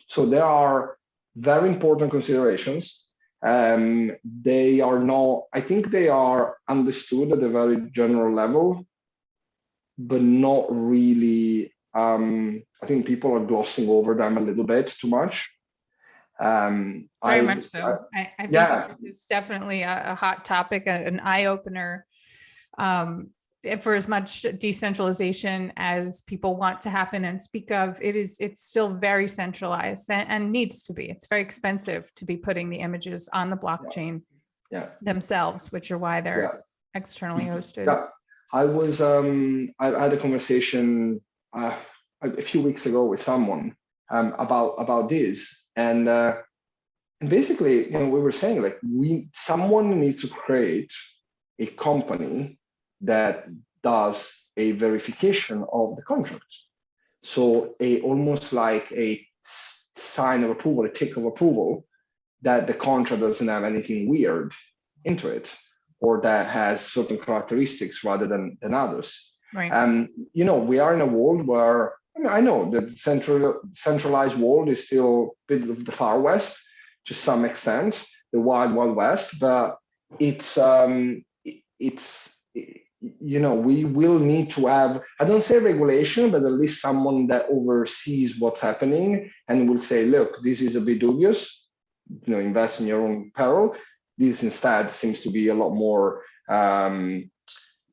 Speaker 2: So there are very important considerations. They are not, I think they are understood at a very general level, but not really, I think people are glossing over them a little bit too much.
Speaker 1: Very much so. I think this is definitely a hot topic, an eye-opener. For as much decentralization as people want to happen and speak of, it's still very centralized and needs to be. It's very expensive to be putting the images on the blockchain themselves, which are why they're externally hosted.
Speaker 2: Yeah. I had a conversation a few weeks ago with someone about this, and basically, we were saying like someone needs to create a company that does a verification of the contract. So almost like a sign of approval, a tick of approval, that the contract doesn't have anything weird into it, or that has certain characteristics rather than others.
Speaker 1: Right.
Speaker 2: We are in a world where, I know that centralized world is still a bit of the Far West to some extent, the Wild Wild West, but we will need to have, I don't say regulation, but at least someone that oversees what's happening and will say, look, this is a bit dubious, invest in your own peril. This instead seems to be a lot more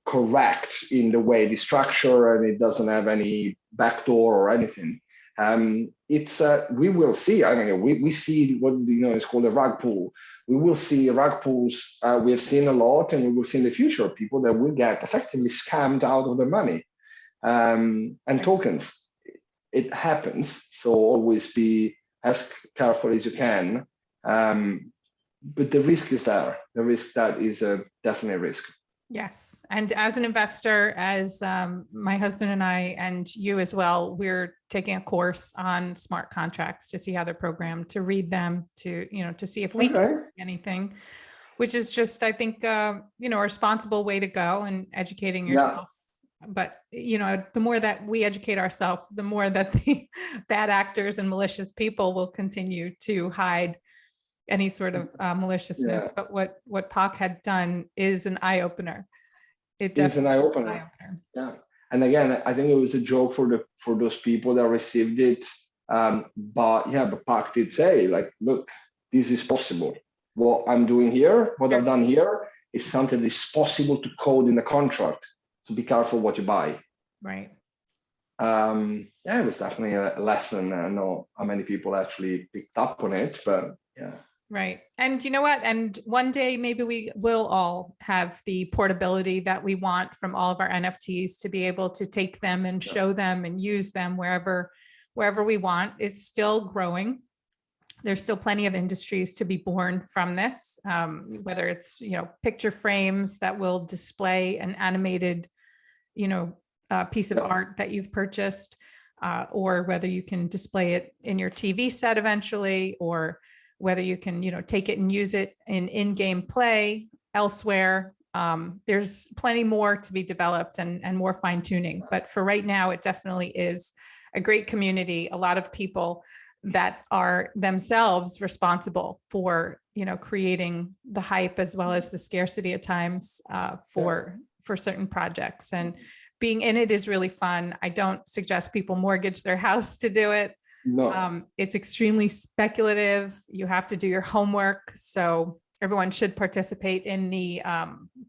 Speaker 2: correct in the way it is structured, and it doesn't have any backdoor or anything. We will see. I mean, we see what it's called a rug pull. We will see rug pulls. We have seen a lot, and we will see in the future people that will get effectively scammed out of their money and tokens. It happens, so always be as careful as you can. But the risk is there. The risk that is definitely a risk.
Speaker 1: Yes. And as an investor, as my husband and I, and you as well, we're taking a course on smart contracts to see how they're programmed, to read them, to see if we can do anything, which is just, I think, a responsible way to go, and educating yourself. But, the more that we educate ourselves, the more that the bad actors and malicious people will continue to hide any sort of maliciousness. But what PAC had done is an eye-opener. It is an eye-opener.
Speaker 2: Yeah. And again, I think it was a joke for those people that received it. But PAC did say, like, look, this is possible. What I'm doing here, what I've done here, is something that is possible to code in the contract. So be careful what you buy.
Speaker 1: Right.
Speaker 2: It was definitely a lesson. I don't know how many people actually picked up on it, but yeah.
Speaker 1: Right. And you know what? And one day, maybe we will all have the portability that we want from all of our NFTs, to be able to take them and show them and use them wherever we want. It's still growing. There's still plenty of industries to be born from this, whether it's, picture frames that will display an animated, piece of art that you've purchased, or whether you can display it in your TV set eventually, or whether you can, take it and use it in-game play elsewhere. There's plenty more to be developed and more fine tuning. But for right now, it definitely is a great community, a lot of people that are themselves responsible for, creating the hype as well as the scarcity at times for certain projects. And being in it is really fun. I don't suggest people mortgage their house to do it.
Speaker 2: No.
Speaker 1: It's extremely speculative. You have to do your homework. So everyone should participate in the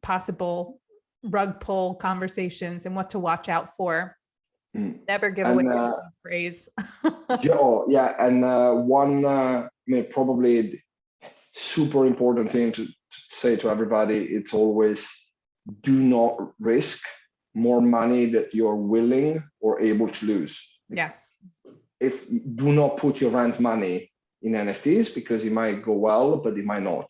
Speaker 1: possible rug pull conversations and what to watch out for. Never give
Speaker 2: And,
Speaker 1: away praise.
Speaker 2: yeah, and probably super important thing to say to everybody, it's always do not risk more money that you're willing or able to lose.
Speaker 1: Yes.
Speaker 2: If do not put your rent money in NFTs, because it might go well, but it might not.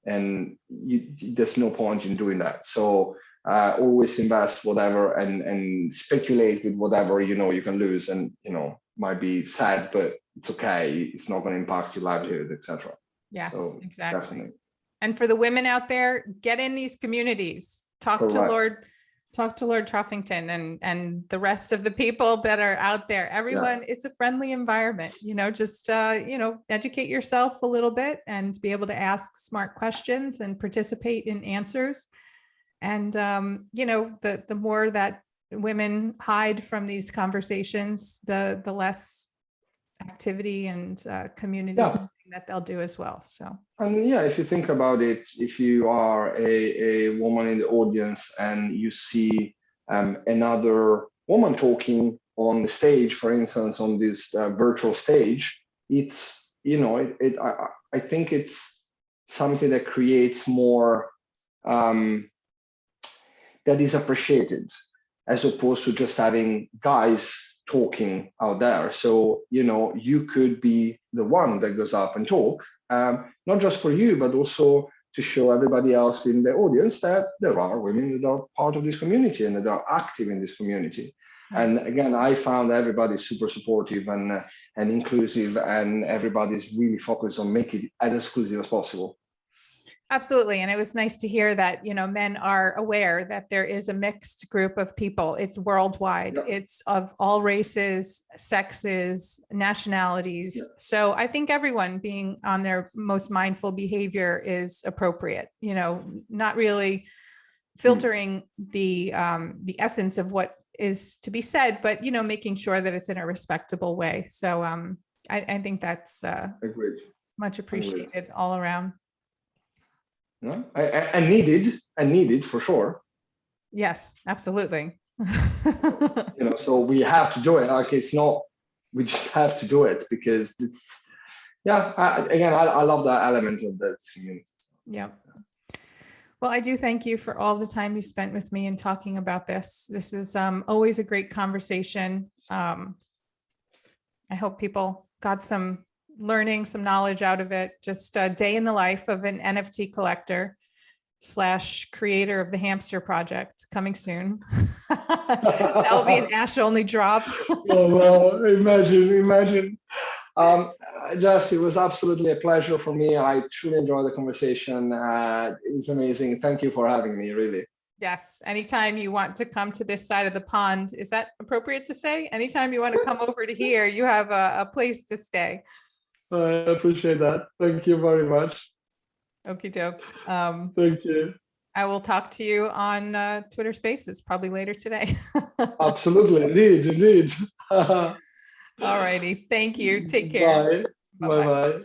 Speaker 2: And there's no point in doing that. So always invest whatever and speculate with whatever you can lose, and might be sad, but it's okay. It's not going to impact your livelihood, etc.
Speaker 1: Yes,
Speaker 2: So,
Speaker 1: exactly.
Speaker 2: Definitely.
Speaker 1: And for the women out there, get in these communities. Talk to Lord Truffington and the rest of the people that are out there. Everyone, it's a friendly environment. Just educate yourself a little bit and be able to ask smart questions and participate in answers. And the more that women hide from these conversations, the less activity and community that they'll do as well. So,
Speaker 2: and if you think about it, if you are a woman in the audience and you see another woman talking on the stage, for instance, on this virtual stage, it's I think it's something that creates more that is appreciated, as opposed to just having guys talking out there. So, you could be the one that goes up and talk, not just for you, but also to show everybody else in the audience that there are women that are part of this community and that are active in this community. And again, I found everybody super supportive and inclusive, and everybody's really focused on making it as exclusive as possible.
Speaker 1: Absolutely. And it was nice to hear that, men are aware that there is a mixed group of people. It's worldwide.
Speaker 2: Yeah.
Speaker 1: It's of all races, sexes, nationalities.
Speaker 2: Yeah.
Speaker 1: So I think everyone being on their most mindful behavior is appropriate, not really filtering the essence of what is to be said, but, making sure that it's in a respectable way. So I think that's
Speaker 2: Agreed.
Speaker 1: Much appreciated all around.
Speaker 2: No, and needed for sure.
Speaker 1: Yes, absolutely.
Speaker 2: So we have to do it. Like, it's not, we just have to do it because it's, I love that element of the community.
Speaker 1: Yeah. Well, I do thank you for all the time you spent with me and talking about this. This is always a great conversation. I hope people got some learning, some knowledge out of it. Just a day in the life of an NFT collector / creator of the hamster project, coming soon. That will be an Ash only drop.
Speaker 2: Oh, well, imagine. Jess, it was absolutely a pleasure for me. I truly enjoyed the conversation. It's amazing. Thank you for having me, really.
Speaker 1: Yes. Anytime you want to come to this side of the pond, is that appropriate to say? Anytime you want to come over to here, you have a place to stay.
Speaker 2: I appreciate that. Thank you very much.
Speaker 1: Okie doke.
Speaker 2: Thank you.
Speaker 1: I will talk to you on Twitter Spaces probably later today.
Speaker 2: Absolutely. Indeed.
Speaker 1: All righty. Thank you. Take care.
Speaker 2: Bye. Bye-bye.